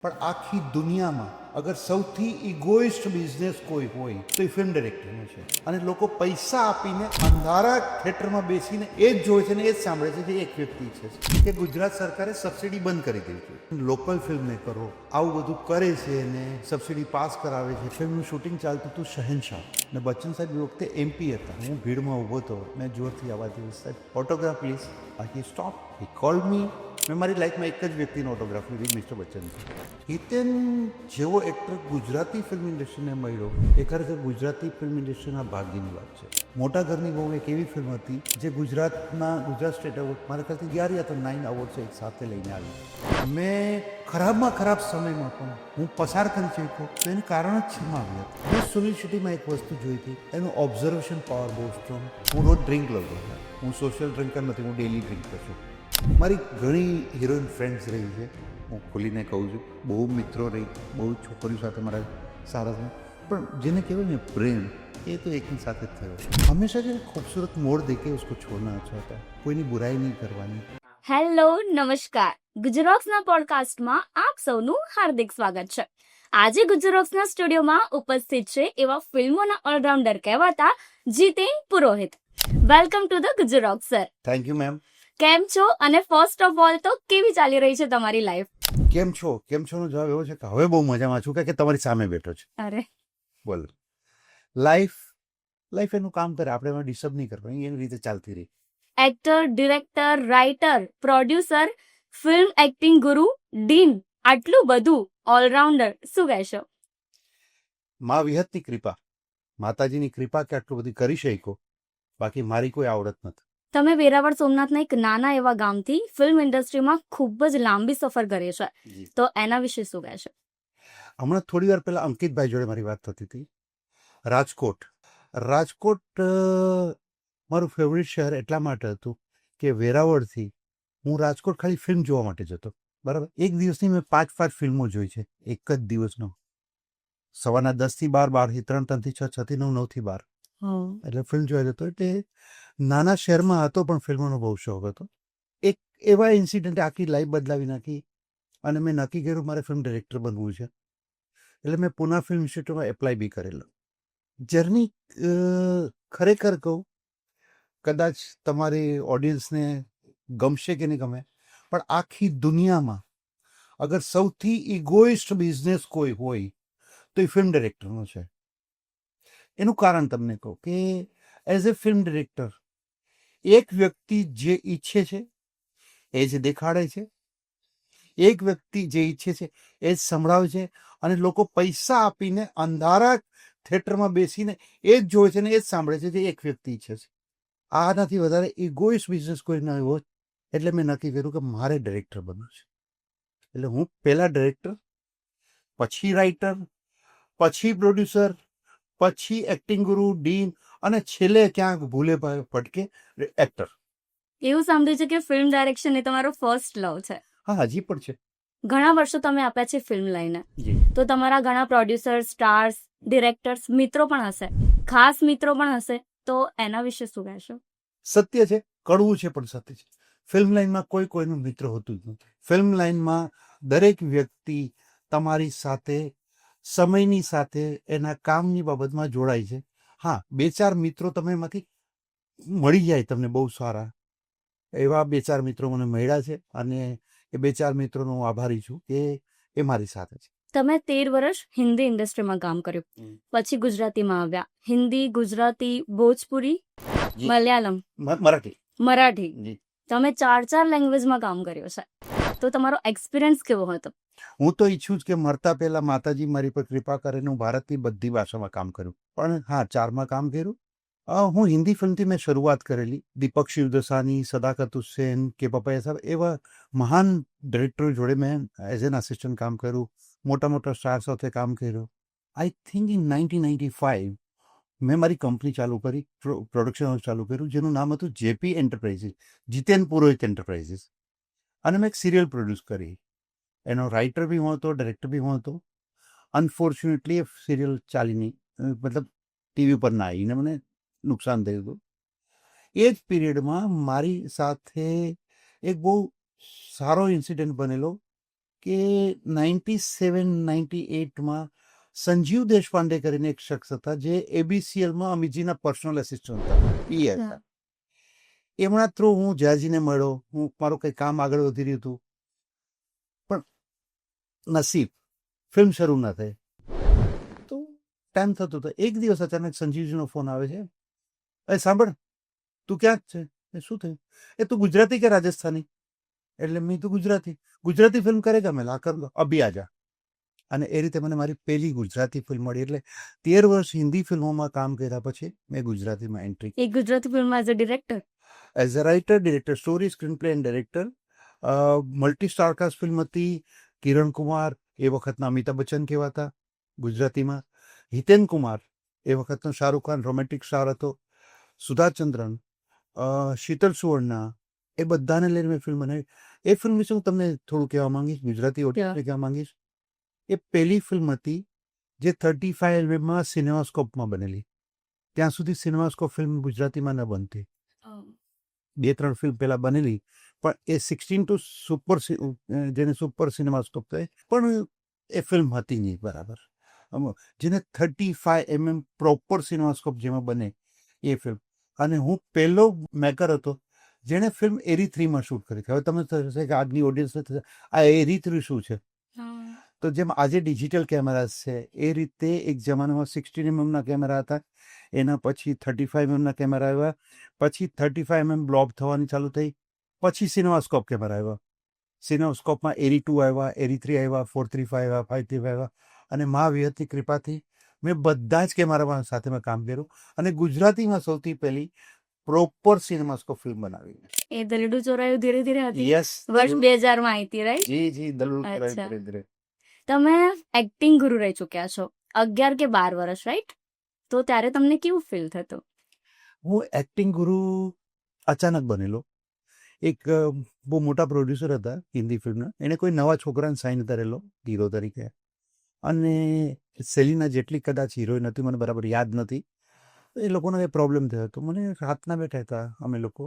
પણ આખી દુનિયામાં અગર સૌથી ઇગોઇસ્ટ બિઝનેસ કોઈ હોય તો એ ફિલ્મ ડિરેક્ટરનો છે. અને લોકો પૈસા આપીને અંધારા થિયેટરમાં બેસીને એ જ જોવે છે ને એ જ સાંભળે છે જે એક વ્યક્તિ છે કે ગુજરાત સરકારે સબસિડી બંધ કરી દીધી છે. લોકલ ફિલ્મ મેકરો આવું બધું કરે છે ને સબસિડી પાસ કરાવે છે. ફિલ્મનું શૂટિંગ ચાલતું હતું શહેનશાહ ને બચ્ચન સાહેબ એ વખતે MP હતા. હું ભીડમાં ઊભો હતો. મેં જોરથી અવાજ દીધો, સાહેબ ઓટોગ્રાફ પ્લીઝ. બાકી સ્ટોપ. હી કોલ્ડ મી. મેં મારી લાઈફમાં એક જ વ્યક્તિનો ઓટોગ્રાફ લીધી, મિસ્ટર બચ્ચન. હિતેન જેવો એક્ટર ગુજરાતી ફિલ્મ ઇન્ડસ્ટ્રીને મળ્યો એ ખરેખર ગુજરાતી ફિલ્મ ઇન્ડસ્ટ્રીના ભાગ્યની વાત છે. મોટા ઘરની બહુ એક એવી ફિલ્મ હતી જે ગુજરાત સ્ટેટ એવોર્ડ મારા ખ્યાલથી 11 યા તો 9 એવોર્ડ્સ એક સાથે લઈને આવી. મેં ખરાબમાં ખરાબ સમયમાં પણ હું પસાર કરી શક્યો તો એનું કારણ જ છે મારી હતી. મેં સુનિલ શેટ્ટીમાં એક વસ્તુ જોઈ હતી, એનું ઓબ્ઝર્વેશન પાવર બહુ સ્ટ્રોંગ. હું રોજ ડ્રિંક લઉં છું. હું સોશિયલ ડ્રિંકર નથી, હું ડેલી ડ્રિંકર છું. મારી ઘણી હિરોઈન ફ્રેન્ડ્સ રહી છે, હું ખુલીને કહું છું. બહુ મિત્રો રહી, બહુ છોકરીઓ સાથે મારા સારા છે. પણ જેને કહેવાય ને પ્રેમ, એ તો એકની સાથે જ થયો. હંમેશા જે ખૂબસૂરત મોડ દેખે ઉસકો છોડના અચ્છા હોતા. કોઈની બુરાઈ નહીં કરવાની. હેલો, નમસ્કાર. ગુજરાતના પોડકાસ્ટમાં આપ સૌનું હાર્દિક સ્વાગત છે. આજે ગુજરાતના સ્ટુડિયોમાં ઉપસ્થિત છે એવા ફિલ્મોના ઓલરાઉન્ડર કહેવાતા Jiten Purohit. Welcome to the Gujarat sir. Thank you ma'am. કેમ છો? અને ફર્સ્ટ ઓફ ઓલ તો કેવી ચાલી રહી છે તમારી લાઈફ? કેમ છો? કેમ છો નો જવાબ એવો છે કે હવે બહુ મજામાં છું કે તમારી સામે બેઠો છે. અરે બોલો. લાઈફ એનું કામ કરે, આપણે એમાં ડિસ્ટર્બ નહીં કરવાનું, એની રીતે ચાલતી રહી. Actor, director, writer, producer, film acting ગુરુ, ડીન, આટલું બધું ઓલરાઉન્ડર, શું કહેશો? મા વિહતની કૃપા, માતાજીની કૃપા કે આટલું બધું કરી શક્યો. બાકી મારી કોઈ આવડત નથી. તમે વેરાવળ સોમનાથના એક નાના એવા ગામથી ફિલ્મ ઇન્ડસ્ટ્રીમાં ખૂબ જ લાંબી સફર કરી છે, તો એના વિશે શું કહેશો? હમણાં થોડી વાર પહેલા અંકિતભાઈ જોડે મારી વાત થતી હતી. રાજકોટ મારું ફેવરિટ શહેર એટલા માટે હતું કે વેરાવળથી હું રાજકોટ ખાલી ફિલ્મ જોવા માટે જતો. બરાબર, એક દિવસની મેં 5 ફિલ્મો જોઈ છે એક જ દિવસનો. સવારના 10 થી 12, 3 થી 6, 6 થી 9, 9 થી 12, એટલે ફિલ્મ જોવા જતો. એટલે નાના શહેરમાં હતો પણ ફિલ્મોનો બહુ શોખ હતો. એક એવા ઇન્સિડન્ટે આખી લાઈફ બદલાવી નાખી અને મેં નક્કી કર્યું મારે ફિલ્મ ડિરેક્ટર બનવું છે. એટલે મેં પુના ફિલ્મ ઇન્સ્ટિટ્યૂટમાં એપ્લાય બી કરેલો. જર્ની ખરેખર કહું, કદાચ તમારી ઓડિયન્સને ગમશે કે નહીં ગમે, પણ આખી દુનિયામાં અગર સૌથી ઇગોઇસ્ટ બિઝનેસ કોઈ હોય તો એ ફિલ્મ ડિરેક્ટરનો છે. એનું કારણ તમને કહું કે એઝ એ ફિલ્મ ડિરેક્ટર એક વ્યક્તિ જે ઈચ્છે છે એ જ દેખાડે છે, એક વ્યક્તિ જે ઈચ્છે છે એ જ સંભળાવે છે, અને લોકો પૈસા આપીને અંધારા થિયેટરમાં બેસીને એ જ જોવે છે ને એ જ સાંભળે છે જે એક વ્યક્તિ ઈચ્છે છે. આનાથી વધારે ઇગોઇસ્ટ બિઝનેસ કોઈ ન હોય. એટલે મેં નક્કી કર્યું કે મારે ડિરેક્ટર બનવું છે. એટલે હું પહેલા ડિરેક્ટર, પછી રાઇટર, પછી પ્રોડ્યુસર, પછી એક્ટિંગ ગુરુ, ડીન, અને છેલ્લે ક્યાંક ભૂલે ભટકે એક્ટર. એવું સાંભળ્યું છે કે ફિલ્મ ડાયરેક્શન એ તમારો ફર્સ્ટ લવ છે. હા, હજી પણ છે. ઘણા વર્ષો તમે આપ્યા છે ફિલ્મ લઈને, જી. તો તમારા ઘણા પ્રોડ્યુસર, સ્ટાર્સ, ડિરેક્ટર્સ, મિત્રો પણ હશે, ખાસ મિત્રો પણ હશે, તો એના વિશે શું કહેશો? સત્ય છે, કડવું છે પણ સત્ય છે. ફિલ્મ લાઈનમાં કોઈનું મિત્ર હોતું જ નથી. ફિલ્મ લાઈનમાં દરેક વ્યક્તિ તમારી સાથે સમયની સાથે એના કામની બાબતમાં જોડાય છે. હા, 2-4 મિત્રો તમે એમાંથી મળી જાય તમને બહુ સારા. એવા 2-4 મિત્રો મને મળ્યા છે અને એ 2-4 મિત્રોનો હું આભારી છું કે એ મારી સાથે છે. તમે 13 વર્ષ હિન્દી ઇન્ડસ્ટ્રીમાં કામ કર્યું, પછી ગુજરાતીમાં આવ્યા. હિન્દી, ગુજરાતી, ભોજપુરી, મલયાલમ, મરાઠી, તમે 4 લેંગ્વેજમાં કામ કર્યું છે, તો તમારો એક્સપિરિયન્સ કેવો હતો? હું તો ઈચ્છું જ કે મરતા પહેલા માતાજી મારી પર કૃપા કરે ને હું ભારતની બધી ભાષામાં કામ કર્યું. પણ હા, 4માં કામ કર્યું. હું હિન્દી ફિલ્મથી મેં શરૂઆત કરેલી. દીપક શિવદસાની, સદાકત હુસેન, કે પપૈયા સાહેબ, એવા મહાન ડિરેક્ટરો જોડે મેં એઝ એન આસિસ્ટન્ટ કામ કર્યું. મોટા મોટા સ્ટાર સાથે કામ કર્યું. આઈ થિંક ઇન 1995 મેં મારી કંપની ચાલુ કરી, પ્રોડક્શન હાઉસ ચાલુ કર્યું, જેનું નામ હતું JP એન્ટરપ્રાઇઝીસ, જીતેન પુરોહિત એન્ટરપ્રાઇઝીસ. અને મેં એક સિરિયલ પ્રોડ્યુસ કરી. એનો રાઇટર બી હું હતો, ડિરેક્ટર બી હું હતો. અનફોર્ચ્યુનેટલી એ સિરિયલ ચાલી નહીં, મતલબ ટીવી પર ના આવીને મને નુકસાન થયું હતું. એ જ પીરિયડમાં મારી સાથે એક બહુ સારો ઇન્સિડન્ટ બનેલો કે 97-98માં સંજીવ દેશપાંડે કરીને એક શખ્સ હતા જે એબીસીએલમાં અમિતજીના પર્સનલ એસિસ્ટન્ટ હતા એ હતા. એમના થ્રુ હું જયાજીને મળ્યો, હું મારું કંઈ કામ આગળ વધી રહ્યું હતું, પણ નસીબ ફિલ્મ શરૂ ના થઈ તો ટાઈમ થતો હતો. એક દિવસ અચાનક સંજીવજીનો ફોન આવે છે, એ સાંભળ તું ક્યાં જ છે? એ શું થયું? એ તું ગુજરાતી કે રાજસ્થાની? એટલે મેં તું ગુજરાતી ફિલ્મ કરેગા? મેં લા કર લો અભી આજા. અને એ રીતે મને મારી પહેલી ગુજરાતી ફિલ્મ મળી. એટલે 13 વર્ષ હિન્દી ફિલ્મોમાં કામ કર્યા પછી મેં ગુજરાતીમાં એન્ટ્રી. એક ગુજરાતી ફિલ્મમાં as a director, as a writer, director, story, screen play and director. Multi star cast film હતી. કિરણ કુમાર એ વખતના અમિતાભ બચ્ચન કહેવાતા ગુજરાતીમાં. હિતેન કુમાર એ વખતનો શાહરૂખ ખાન રોમેન્ટિક સ્ટાર હતો. સુધાચંદ્રન, શીતલ સુવર્ણા, એ બધાને લઈને મેં ફિલ્મ બનાવી. એ ફિલ્મ વિશે હું તમને થોડું કહેવા માંગીશ, ગુજરાતી ઓડિયન્સને કહેવા માંગીશ. એ પહેલી ફિલ્મ હતી જે 35 mm સિનેમાસ્કોપમાં બનેલી. ત્યાં સુધી સિનેમાસ્કોપ ફિલ્મ ગુજરાતીમાં ન બનતી. 2-3 ફિલ્મ પહેલાં બનેલી, પણ એ 16 ટુ સુપર, જેને સુપર સિનેમાસ્કોપ કહે, પણ એ ફિલ્મ હતી નહીં બરાબર. જેને 35 mm પ્રોપર સિનેમાસ્કોપ જેમાં બને એ ફિલ્મ. અને હું પહેલો મેકર હતો જેણે ફિલ્મ એરી 3માં શૂટ કરી. હવે તમે થશે કે આજની ઓડિયન્સને થશે આ એરી 3 શું છે? તો જેમ આજે ડિજિટલ કેમેરાસ છે એ રીતે એક જમાનામાં 16 mm કેમેરા હતા, એના પછી 35 mm કેમેરા આવ્યા, પછી 35 mm બ્લોબ થવાની ચાલુ થઈ, પછી સિનેમાસ્કોપ કેમેરા આવ્યા. સિનેમાસ્કોપમાં એરી 2 આવ્યા, એરી 3 આવ્યા, 435 આવ્યા, 535 આવ્યા. અને મા વિહતની કૃપાથી મેં બધા જ કેમેરામાં સાથે મેં કામ કર્યું અને ગુજરાતીમાં સૌથી પહેલી પ્રોપર સિનેમાસ્કોપ ફિલ્મ બનાવી. એ દલડુ ચોરાયું ધીરે ધીરે હતી. યસ, વર્ષ 2000 માં આવી હતી, રાઈટ? જી દલડુ ચોરાયું અચ્છા. ધીરે ધીરે. તમે એક્ટિંગ ગુરુ રહી ચૂક્યા છો 11 કે 12 વર્ષ, રાઈટ? તો ત્યારે તમને કેવું ફીલ થતું? હું એક્ટિંગ ગુરુ અચાનક બનેલો. એક બહુ મોટા પ્રોડ્યુસર હતા હિન્દી ફિલ્મના, એણે કોઈ નવા છોકરાને સાઇન કરેલો હીરો તરીકે. અને સેલિના જેટલી કદાચ હિરોઈન હતી મને બરાબર યાદ નથી. એ લોકોનો એ પ્રોબ્લેમ થયો હતો. મને રાતના બેઠા હતા અમે લોકો,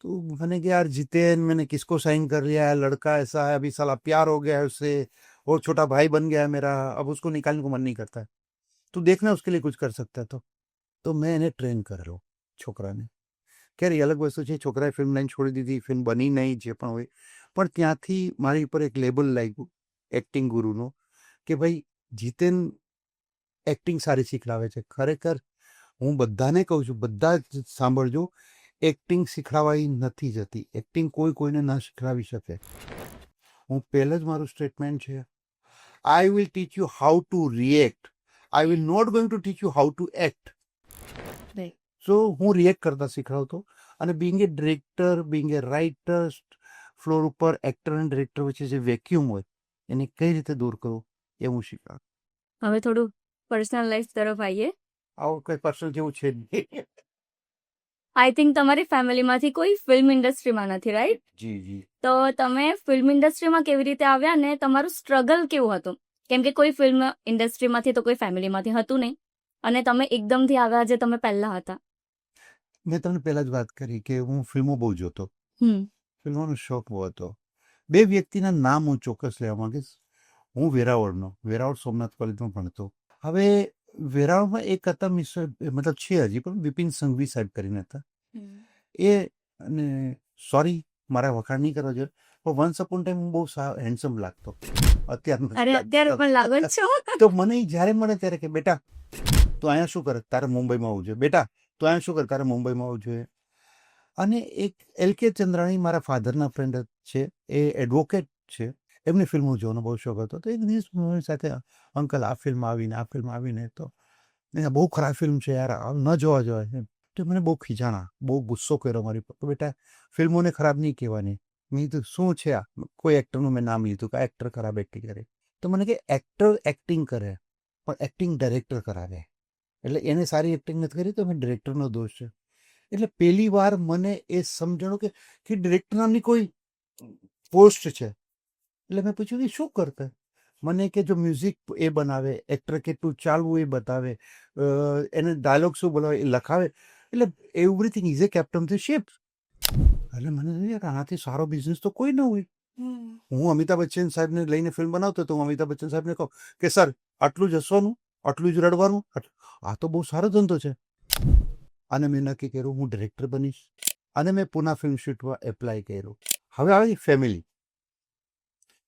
तो मैंने कहा यार जितेन मैंने किसको साइन कर लिया है, लड़का ऐसा है, अभी साला प्यार हो गया है उससे, वो छोटा भाई बन गया है मेरा, अब उसको निकालने को मन नहीं करता है, तू देखना उसके लिए कुछ कर सकता है. तो मैं એને ટ્રેન કરેલો છોકરાને. ક્યારે અલગ વસ્તુ છે, છોકરાએ ફિલ્મ લાઈન છોડી દીધી, ફિલ્મ બની નહીં જે પણ હોય, પણ ત્યાંથી મારી ઉપર એક લેબલ લાગ્યું એક્ટિંગ ગુરુનો કે ભાઈ જીતેન એક્ટિંગ સારી શીખડાવે છે. ખરેખર હું બધાને કહું છું, બધા જ સાંભળજો, એક્ટિંગ શીખડાવાઈ નથી જતી. એક્ટિંગ કોઈને ના શીખડાવી શકે. હું પહેલે જ મારું સ્ટેટમેન્ટ છે, I will teach you how to react, I will not going to teach you how to act. So હું રિએક્ટ કરતા શીખડાવતો. અને being a director, being a writer, floor ઉપર એક્ટર અને ડિરેક્ટર વચ્ચે જે વેક્યુમ હોય એને કઈ રીતે દૂર કરવું એ હું શીખવાડું. હવે થોડું પર્સનલ લાઈફ તરફ આવીએ. આવું કઈ પર્સનલ જેવું છે જ નહીં. આઈ થિંક તમારી ફેમિલીમાંથી કોઈ ફિલ્મ ઇન્ડસ્ટ્રીમાં નથી, રાઈટ? જી. તો તમે ફિલ્મ ઇન્ડસ્ટ્રીમાં કેવી રીતે આવ્યા ને તમારું સ્ટ્રગલ કેવું હતું? કેમ કે કોઈ ફિલ્મ ઇન્ડસ્ટ્રીમાંથી તો કોઈ ફેમિલીમાંથી હતું નહીં, અને તમે એકદમથી આવ્યા જે તમે પહેલા હતા. મેં તમને પહેલા જ વાત કરી કે હું ફિલ્મો બહુ જોતો, ફિલ્મોનો શોખ બહુ હતો. 2 વ્યક્તિના નામ હું ચોક્કસ લેવા માંગીશ. હું વેરાવળનો, વેરાવળ સોમનાથ કોલેજમાં ભણતો. હવે વેરાવળમાં એક હતા મિસ્ટર, મતલબ છે હજી પણ, બિપિન સંઘવી સાહેબ કરીને હતા. એ, અને સોરી મારા વખાણ નહીં કરવા જોઈએ, પણ વન્સ અપોન ટાઈમ હું બહુ હેન્ડસમ લાગતો. અત્યારે પણ લાગો જ છો. તો મને જ્યારે મળે ત્યારે કે બેટા તું અહીંયા શું કરે, તારે મુંબઈમાં આવવું જોઈએ, બેટા તું અહીંયા શું કરે, તારે મુંબઈમાં આવવું જોઈએ. અને એક LK ચંદ્રાણી મારા ફાધરના ફ્રેન્ડ છે, એ એડવોકેટ છે, એમની ફિલ્મો જોવાનો બહુ શોખ હતો. તો એક દિવસ મારી સાથે, અંકલ આ ફિલ્મ આવીને તો બહુ ખરાબ ફિલ્મ છે યાર, ન જોવા જોઈએ. તો મને બહુ ખીજાણા, બહુ ગુસ્સો કર્યો મારી પર. બેટા ફિલ્મોને ખરાબ નહીં કહેવાની. મેં કીધું શું છે આ, કોઈ એક્ટરનું મેં નામ લીધું કે આ એક્ટર ખરાબ એક્ટિંગ કરે. તો મને કે એક્ટર એક્ટિંગ કરે પણ એક્ટિંગ ડાયરેક્ટર કરાવે, એટલે એને સારી એક્ટિંગ નથી કરી તો મેં ડિરેક્ટરનો દોષ છે. એટલે પહેલી વાર મને એ સમજણું કે ડિરેક્ટર નામની કોઈ પોસ્ટ છે. એટલે મેં પૂછ્યું કે શું કરતા? મને કે જો મ્યુઝિક એ બનાવે, એક્ટર કેટલું ચાલવું એ બતાવે, એને ડાયલોગ શું બોલાવે એ લખાવે, એટલે everything is A captain the ship. એટલે મને યાર આનાથી સારો બિઝનેસ તો કોઈ ન હોય. હું અમિતાભ બચ્ચન સાહેબને લઈને ફિલ્મ બનાવતો તો હું અમિતાભ બચ્ચન સાહેબને કહું કે સર આટલું જ હસવાનું, આટલું જ રડવાનું, આ તો બહુ સારો ધંધો છે. અને મેં નક્કી કર્યું હું ડિરેક્ટર બનીશ. અને મેં પુના ફિલ્મ શૂટમાં એપ્લાય કર્યું. હવે આવે ફેમિલી.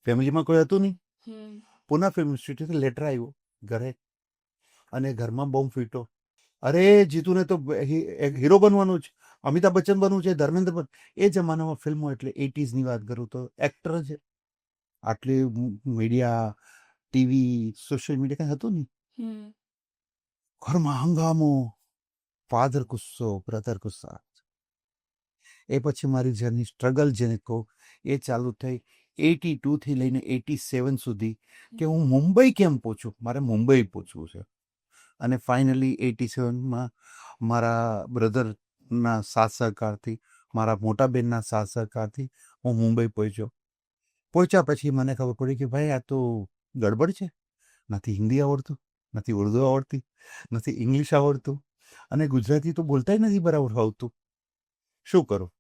ફેમિલીમાં કોઈ હતું નહીં. પુના ફિલ્મ શૂટથી લેટર આવ્યું ઘરે અને ઘરમાં બોમ્બ ફૂટ્યો. અરે જીતુને તો હીરો બનવાનું છે, અમિતાભ બચ્ચન બનવું છે, ધર્મેન્દ્ર બન. એ જમાનામાં ફિલ્મો એટલે 80s વાત કરું તો એક્ટર જ. આટલી મીડિયા, ટીવી, સોશિયલ મીડિયા કંઈ હતું નહીં. ઘરમાં હંગામો, ફાધર ગુસ્સો, બ્રધર ગુસ્સા. એ પછી મારી જર્ની સ્ટ્રગલ જેને કહું એ ચાલુ થઈ 82 થી લઈને 87 સુધી કે હું મુંબઈ કેમ પહોંચું, મારે મુંબઈ પહોંચવું છે. અને ફાઇનલી 87માં મારા બ્રધરના સાથ સહકારથી, મારા મોટા બેનના સાથ સહકારથી હું મુંબઈ પહોંચ્યા પછી મને ખબર પડી કે ભાઈ આ તો ગડબડ છે. નથી હિન્દી આવડતું, નથી ઉર્દુ આવડતી, નથી ઇંગ્લિશ આવડતું અને ગુજરાતી તો બોલતાય નથી બરાબર આવતું. શું કરું?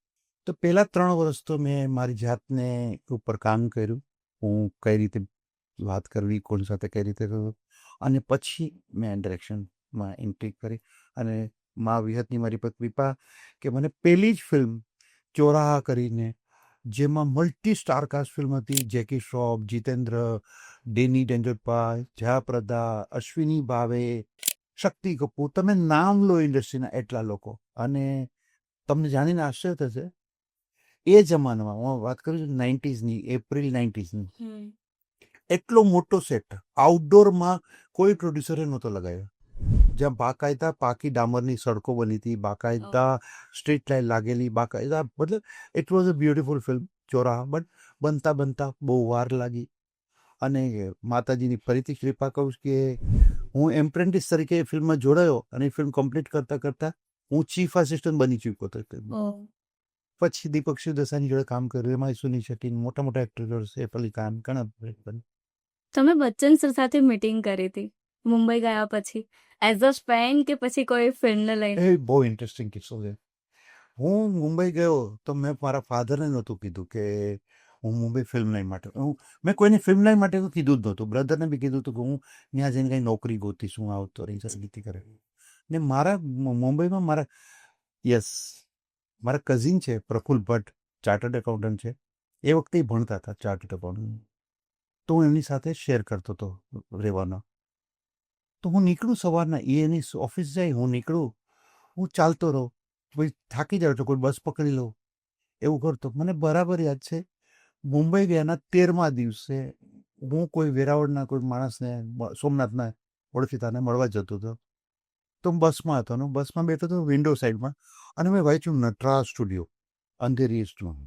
તો પહેલાં 3 વર્ષ તો મેં મારી જાતને ઉપર કામ કર્યું. હું કઈ રીતે વાત કરવી, કોણ સાથે કઈ રીતે કરવું. અને પછી મેં ડિરેક્શનમાં એન્ટ્રી કરી અને મા વિહતની મારી પર કૃપા કે મને પહેલી જ ફિલ્મ ચોરાહા કરીને, જેમાં મલ્ટી સ્ટાર કાસ્ટ ફિલ્મ હતી. જેકી શ્રોફ, જીતેન્દ્ર, ડેની ડેન્જરપાલ, જયાપ્રદા, અશ્વિની ભાવે, શક્તિ કપૂર. તમે નામ લો ઇન્ડસ્ટ્રીના એટલા લોકો. અને તમને જાણીને આશ્ચર્ય થશે, એ જમાનામાં હું વાત કરું છું 90sની, એપ્રિલ 90sની, એટલો મોટો સેટ આઉટડોરમાં કોઈ પ્રોડ્યુસરે નહોતો લગાવ્યો. જ્યાં બાકાયદા પાકી ડામરની સડકો બની હતી, બાકાયદા સ્ટ્રીટ લાઇટ લાગેલી, બાકાયદા, મતલબ it was a beautiful film Chauraha. But બનતા બહુ વાર લાગી. અને માતાજીની ફરીથી કૃપા કહું કે હું એમ્પ્રેન્ટિસ તરીકે એ ફિલ્મમાં જોડાયો અને એ ફિલ્મ કમ્પ્લીટ કરતાં કરતાં હું ચીફ આસિસ્ટન્ટ બની ચૂક્યો હતો. પછી દીપક શિવદસાની જોડે કામ કર્યું, એમાં સુની શેટ્ટી, મોટા મોટા એક્ટર જોડે, સૈફ અલી ખાન, ઘણા. તમે બચ્ચન સર સાથે મીટિંગ કરી હતી મુંબઈ ગયા પછી, એઝ અ ફેન કે પછી કોઈ ફિલ્મને લઈને? એ બહુ ઇન્ટરેસ્ટિંગ કિસ્સો છે. હું મુંબઈ ગયો તો મેં મારા ફાધરને નહોતું કીધું કે હું મુંબઈ ફિલ્મ લાઈન માટે, મેં કોઈને ફિલ્મ લાઈન માટે તો કીધું જ નહોતું. બ્રધરને બી કીધું હતું કે હું ત્યાં જઈને કંઈ નોકરી ગોતીશ, હું આવતો રહી સંગીતી કરે. ને મારા મુંબઈમાં મારા કઝિન છે પ્રફુલ ભટ્ટ, ચાર્ટર્ડ એકાઉન્ટન્ટ છે. એ વખતે ભણતા હતા ચાર્ટર્ડ એકાઉન્ટન્ટ. તો હું એમની સાથે શેર કરતો હતો રહેવાનો. તો હું નીકળું સવારના, એ એની ઓફિસ જાય, હું નીકળું, હું ચાલતો રહું, પછી થાકી જાઉં તો કોઈ બસ પકડી લઉં, એવું કરતો. મને બરાબર યાદ છે મુંબઈ ગયાના 13મા દિવસે હું કોઈ વેરાવળના કોઈ માણસને, સોમનાથના ઓળખીતાને મળવા જતો હતો. તો હું બસમાં હતો ને બસમાં બેઠો હતો વિન્ડો સાઈડમાં, અને મેં વાંચ્યું નટરાજ સ્ટુડિયો, અંધેરી ઈસ્ટમાં.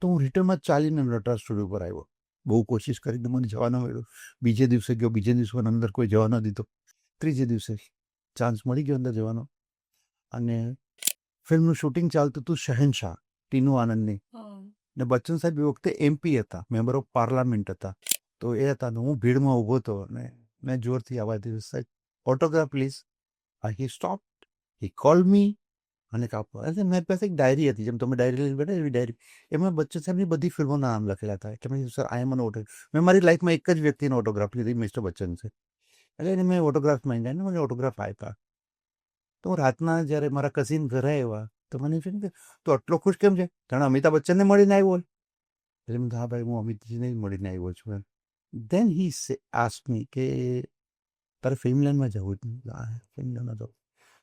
તો હું રિટર્નમાં ચાલીને નટરાજ સ્ટુડિયો પર આવ્યો. બહુ કોશિશ કરીને મને જવા ન મળ્યો. બીજે દિવસે ગયો, બીજે દિવસે અંદર કોઈ જવા ન દીધો. ત્રીજે દિવસે ચાન્સ મળી ગયો અંદર જવાનો. અને ફિલ્મનું શૂટિંગ ચાલતું હતું શહેનશાહ, ટીનુ આનંદની. ને બચ્ચન સાહેબ એ વખતે MP હતા, મેમ્બર ઓફ પાર્લામેન્ટ હતા. તો એ હતા ને હું ભીડમાં ઊભો હતો અને મેં જોરથી અવાજ દીધો, સાહેબ autograph please. He stop, he call મી. અને કાપો. એટલે મારી પાસે એક ડાયરી હતી, જેમ તમે ડાયરી લઈને બેઠા એવી ડાયરી. એમાં બચ્ચન સાહેબની બધી ફિલ્મોના નામ લખેલા હતા. એટલે મેં સર આ મને મેં મારી લાઈફમાં એક જ વ્યક્તિનો ઓટોગ્રાફ લીધી, મિસ્ટર બચ્ચન છે. એટલે એને મેં ઓટોગ્રાફ માંગ્યા ને મને ઓટોગ્રાફ આપ્યા. તો હું રાતના જ્યારે મારા કઝિન ઘરે આવ્યા તો મને એમ કે તું આટલો ખુશ કેમ છે, જાણે અમિતાભ બચ્ચનને મળીને આવ્યો. એટલે મેં હા ભાઈ, હું અમિતજીને મળીને આવ્યો છું. દેન હી આસ્ક મી કે તારે ફિલ્મ લાઈનમાં જવું જ નહીં, ફિલ્મ લાઈનમાં જવું.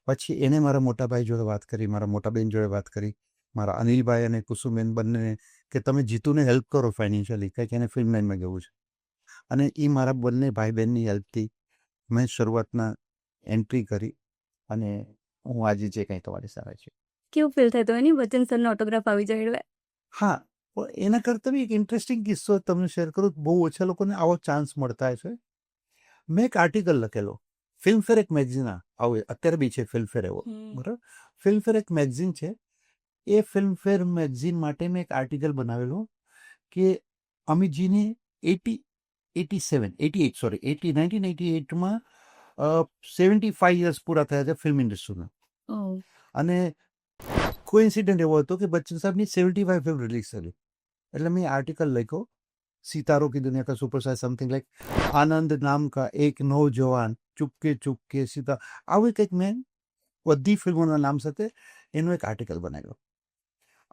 પછી એને મારા મોટા ભાઈ જોડે વાત કરી, મારા મોટા બેન જોડે વાત કરી, મારા અનિલભાઈ અને કુસુમબેન બંનેને, કે તમે જીતુને હેલ્પ કરો ફાઇનાન્શિયલી, કંઈક એને ફિલ્મ લાઈનમાં જવું છે. અને એ મારા બંને ભાઈ બહેનની હેલ્પથી મેં શરૂઆતના એન્ટ્રી કરી અને હું આજે જે કંઈ તમારી સામે છે. કેવું ફીલ થાય તો એની બચ્ચન સરનો ઓટોગ્રાફ આવી જાય એટલે? હા, પણ એના કરતાં બી એક ઇન્ટરેસ્ટિંગ કિસ્સો તમને શેર કરું. બહુ ઓછા લોકોને આવો ચાન્સ મળતા છે. મેં એક આર્ટિકલ લખેલો, ફિલ્મફેર એક મેગઝીન આવો અત્યારે બી છે ફિલ્મફેર એવો, બરાબર. ફિલ્મફેર એક મેગઝીન છે. એ ફિલ્મફેર મેગઝીન માટે મેં એક આર્ટિકલ બનાવેલો કે અમિતજીને 1988માં 75 યર્સ પૂરા થયા છે ફિલ્મ ઇન્ડસ્ટ્રીના. અને કોઇન્સિડન્ટ એવો હતો કે બચ્ચન સાહેબની 75 ફિલ્મ રિલીઝ થયેલી. એટલે મેં આર્ટિકલ લખ્યો, સિતારો કી દુનિયા કા સુપરસ્ટાર સમથિંગ લાઈક આનંદ નામ કા એક નૌજવાન ચુપકે ચુપકે સીતા, આવી કંઈક મેં બધી ફિલ્મોના નામ સાથે એનો એક આર્ટિકલ બનાવ્યો.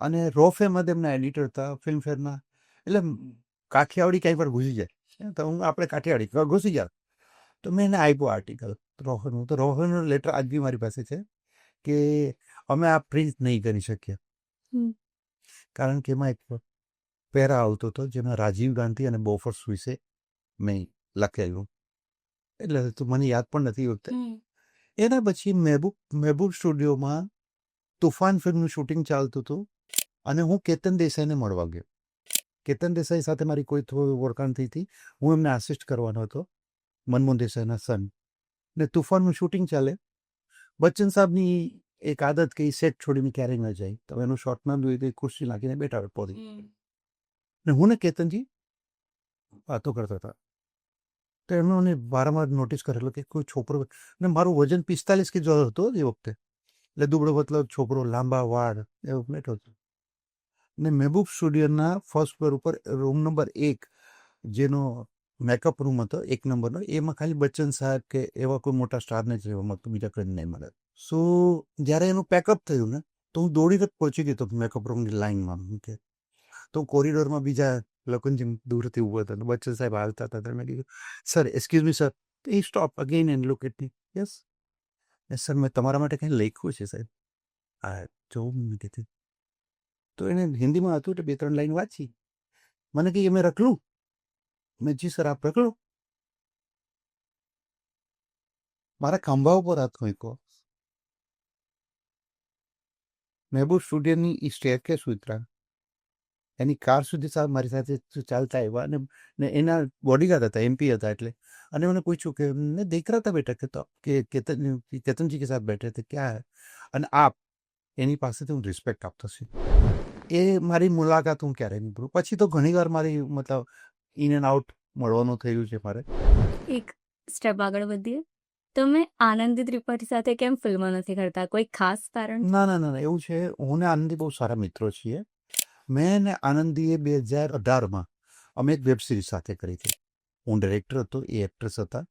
અને રોફ અહેમદ એમના એડિટર હતા ફિલ્મફેરના. એટલે કાઠિયાવાડી ક્યાંય પણ ઘૂસી જાય તો હું આપણે કાઠિયાવાડી ઘૂસી જાય તો મેં એને આપ્યો આર્ટિકલ રોહનનું. તો રોહનનો લેટર આજ બી મારી પાસે છે કે અમે આ પ્રિન્ટ નહીં કરી શકીએ, હમ. કારણ કે એમાં એક પેરા આવતો હતો જેમાં રાજીવ ગાંધી અને બોફર્સ વિશે મેં લખાયું. એટલે તો મને યાદ પણ નથી એ વખતે. એના પછી મહેબૂબ સ્ટુડિયોમાં તુફાન ફિલ્મનું શૂટિંગ ચાલતું હતું અને હું કેતન દેસાઈને મળવા ગયો. કેતન દેસાઈ સાથે મારી કોઈ થોડી ઓળખાણ થઈ હતી. હું એમને આસિસ્ટ કરવાનો હતો, મનમોહન દેસાઈના સન. ને તુફાનનું શૂટિંગ ચાલે. બચ્ચન સાહેબની એક આદત કે સેટ છોડીને ક્યારેય ન જાય, તો એનું શોર્ટ ના દોઈ તો ખુરશી નાખીને બેઠા પહોંચી. ને હું ને કેતનજી વાતો કરતા હતા તો એમને વારંવાર નોટિસ કરેલો કે કોઈ છોકરો, ને મારું વજન 45 કિલો હતો એ વખતે, એટલે દુબળો પતલો છોકરો, લાંબા વાળ, એવું બેઠો હતો. ને મહેબૂબ સ્ટુડિયોના ફર્સ્ટ ફ્લોર ઉપર રૂમ નંબર 1 જેનો મેકઅપ રૂમ હતો 1 નંબરનો, એમાં ખાલી બચ્ચન સાહેબ કે એવા કોઈ મોટા સ્ટારને જ રહેવા મળતું, બીજા કોઈ નહીં મળે. સો જ્યારે એનું પેકઅપ થયું ને તો હું દોડીને જ પહોંચી ગયો મેકઅપ રૂમની લાઈનમાં. કે તો કોરિડોરમાં બીજા લોકોને જેમ દૂરથી ઊભો હતો, બચ્ચન સાહેબ હાલતા હતા. મેં કીધું, સર એક્સક્યુઝ મી સર. એ stop again and look at me. Yes yes sir, મેં તમારા માટે કંઈ લખ્યું છે સાહેબ. હા જોઉં મેં કીધું. તો એને હિન્દીમાં હતું એટલે 2-3 લાઈન વાંચી. મને કહી મેં રખ લूं. મેં જી સર આપ રખ લો. મારા ખંભા ઉપર હાથ મૂક્યો. મહેબૂબ સ્ટુડિયોની એ સ્ટેરકેસ ઉતર્યા, એની કાર સુધી સાહેબ મારી સાથે ચાલતા આવ્યા. અને એના બોડીગાર્ડ હતા, MP હતા એટલે. અને મને પૂછ્યું કે મેં દેખ રહા था બેટા, કે કેતનજી કે સાથ બેઠે थे क्या है. અને આપ એની પાસેથી હું રિસ્પેક્ટ આપતો છું. એ મારી મુલાકાત હું ક્યારેય નહીં ભૂલું. પછી તો ઘણીવાર મારી મતલબ ઇન એન્ડ આઉટ મળવાનું થયું છે મારે. એક સ્ટેપ આગળ વધીએ. તમે આનંદી ત્રિપાઠી સાથે કેમ ફિલ્મ નથી કરતા? કોઈ ખાસ કારણ? ના ના ના ના, એવું છે, હું ને આનંદી બહુ સારા મિત્રો છીએ. મેં ને આનંદીએ 2018માં અમે એક વેબ સિરીઝ સાથે કરી હતી. હું ડિરેક્ટર હતો, એ એક્ટ્રેસ હતા.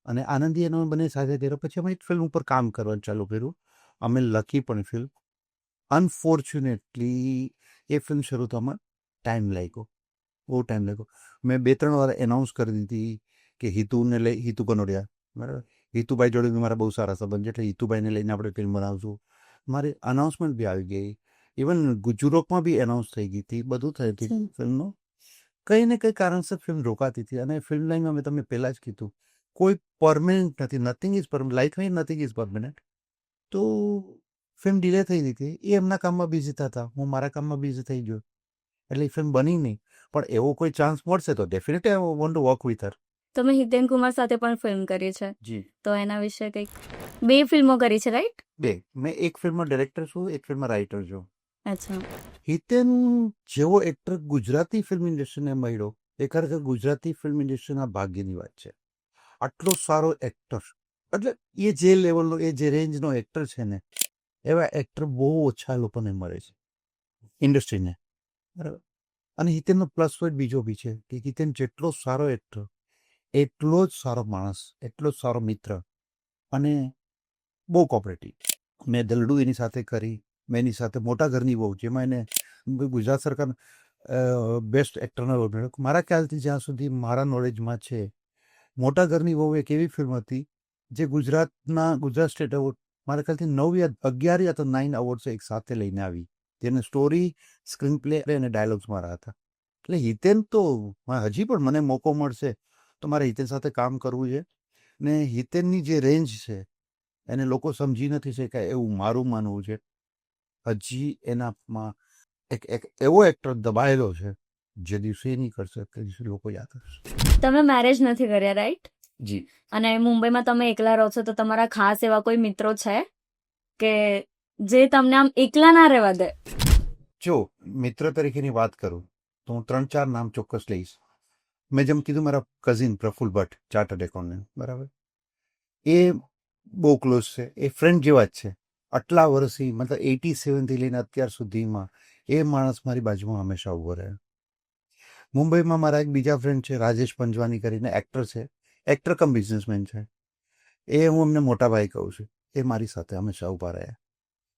અને આનંદી એનો બંને સાથે કર્યો. પછી અમે એક ફિલ્મ ઉપર કામ કરવાનું ચાલુ કર્યું. અમે લખી પણ ફિલ્મ. અનફોર્ચ્યુનેટલી એ ફિલ્મ શરૂ થવામાં ટાઈમ લાગ્યો, બહુ ટાઈમ લાગ્યો. મેં 2-3 વાર એનાઉન્સ કરી દીધી કે હિતુને લઈ, હિતુ કનોડિયા બરાબર, હિતુભાઈ જોડે બી મારા બહુ સારા સંબંધ છે, એટલે હિતુભાઈને લઈને આપણે ફિલ્મ બનાવશું. મારી અનાઉન્સમેન્ટ બી આવી ગઈ. ઇવન યુરોપમાં બી એનાઉન્સ થઈ ગઈ હતી, બધું થઈ હતી ફિલ્મનું. કંઈ ને કંઈ કારણસર ફિલ્મ રોકાતી હતી. અને ફિલ્મ લાઈનમાં મેં તમને પહેલાં જ કીધું, કોઈ પરમેનન્ટ નથી, નથિંગ ઇઝ પરમેનન્ટ, લાઈફમાં નથિંગ ઇઝ પરમેનન્ટ. તો ફિલ્મ ડિલે થઈ ગઈ હતી. એ એમના કામમાં બિઝી થતા, હું મારા કામમાં બિઝી થઈ ગયો, એટલે એ ફિલ્મ બની નહીં. પણ એવો કોઈ ચાન્સ મળશે તો definitely I want to work with her. તમે હિતેન કુમાર સાથે પણ ફિલ્મ કરી છે, જી. તો એના વિશે કંઈક? 2 ફિલ્મો કરી છે, રાઈટ? 2. મેં એક ફિલ્મમાં ડિરેક્ટર છું, એક ફિલ્મમાં રાઇટર છું. અચ્છા. હિતેન જેવો એક્ટર ગુજરાતી ફિલ્મ ઇન્ડસ્ટ્રીને મળ્યો એ ખરેખર ગુજરાતી ફિલ્મ ઇન્ડસ્ટ્રીના ભાગ્યની વાત છે. આટલો સારો એક્ટર, એટલે એ જે લેવલનો, એ જે રેન્જનો એક્ટર છે ને, એવા એક્ટર બહુ ઓછા લોકોને મળે છે ઇન્ડસ્ટ્રીને, બરાબર. અને હિતેનનો પ્લસ પોઈન્ટ બીજો બી છે કે હિતેન જેટલો સારો એક્ટર એટલો જ સારો માણસ, એટલો જ સારો મિત્ર, અને બહુ કોઓપરેટિવ. મેં દલડુ એની સાથે કરી, મેં એની સાથે મોટા ઘરની બહુ, જેમાં એને ગુજરાત સરકાર બેસ્ટ એક્ટરનો એવોર્ડ મળ્યો. મારા ખ્યાલથી જ્યાં સુધી મારા નોલેજમાં છે, મોટા ઘરની બહુ એક એવી ફિલ્મ હતી જે ગુજરાત સ્ટેટ એવોર્ડ મારા ખ્યાલથી 9 યા 11 યા તો 9 એવોર્ડ્સ એક સાથે લઈને આવી, જેને સ્ટોરી, સ્ક્રીન પ્લે અને ડાયલોગ્સ મારા હતા. એટલે હિતેન તો હજી પણ મને મોકો મળશે તો મારે હિતેન સાથે કામ કરવું છે. ને હિતેનની જે રેન્જ છે એને લોકો સમજી નથી શક્યા એવું મારું માનવું છે. હજી એનામાં એક એવો એક્ટર દબાયેલો છે જે દિવસે નહીં કરશે તે દિવસે લોકો યાદ કરશે. તમે મેરેજ નથી કર્યા, રાઈટ? જી. અને મુંબઈમાં તમે એકલા રહો છો, તો તમારા ખાસ એવા કોઈ મિત્રો છે કે જે તમને આમ એકલા ના રહેવા દે? જો મિત્ર તરીકેની વાત કરું તો હું 3-4 નામ ચોક્કસ લઈશ. મેં જેમ કીધું, મારા cousin Praful Bhatt, chartered accountant, બરાબર, એ બહુ ક્લોઝ છે, એ ફ્રેન્ડ જેવા જ છે. આટલા વર્ષથી, મતલબ 87થી લઈને અત્યાર સુધીમાં એ માણસ મારી બાજુમાં હંમેશા ઊભો રહે. મુંબઈમાં મારા એક બીજા ફ્રેન્ડ છે રાજેશ પંજવાની કરીને એક્ટર છે, એક્ટર કમ બિઝનેસમેન છે. એ હું એમને મોટા ભાઈ કહું છું. એ મારી સાથે હંમેશા ઊભા રહ્યા.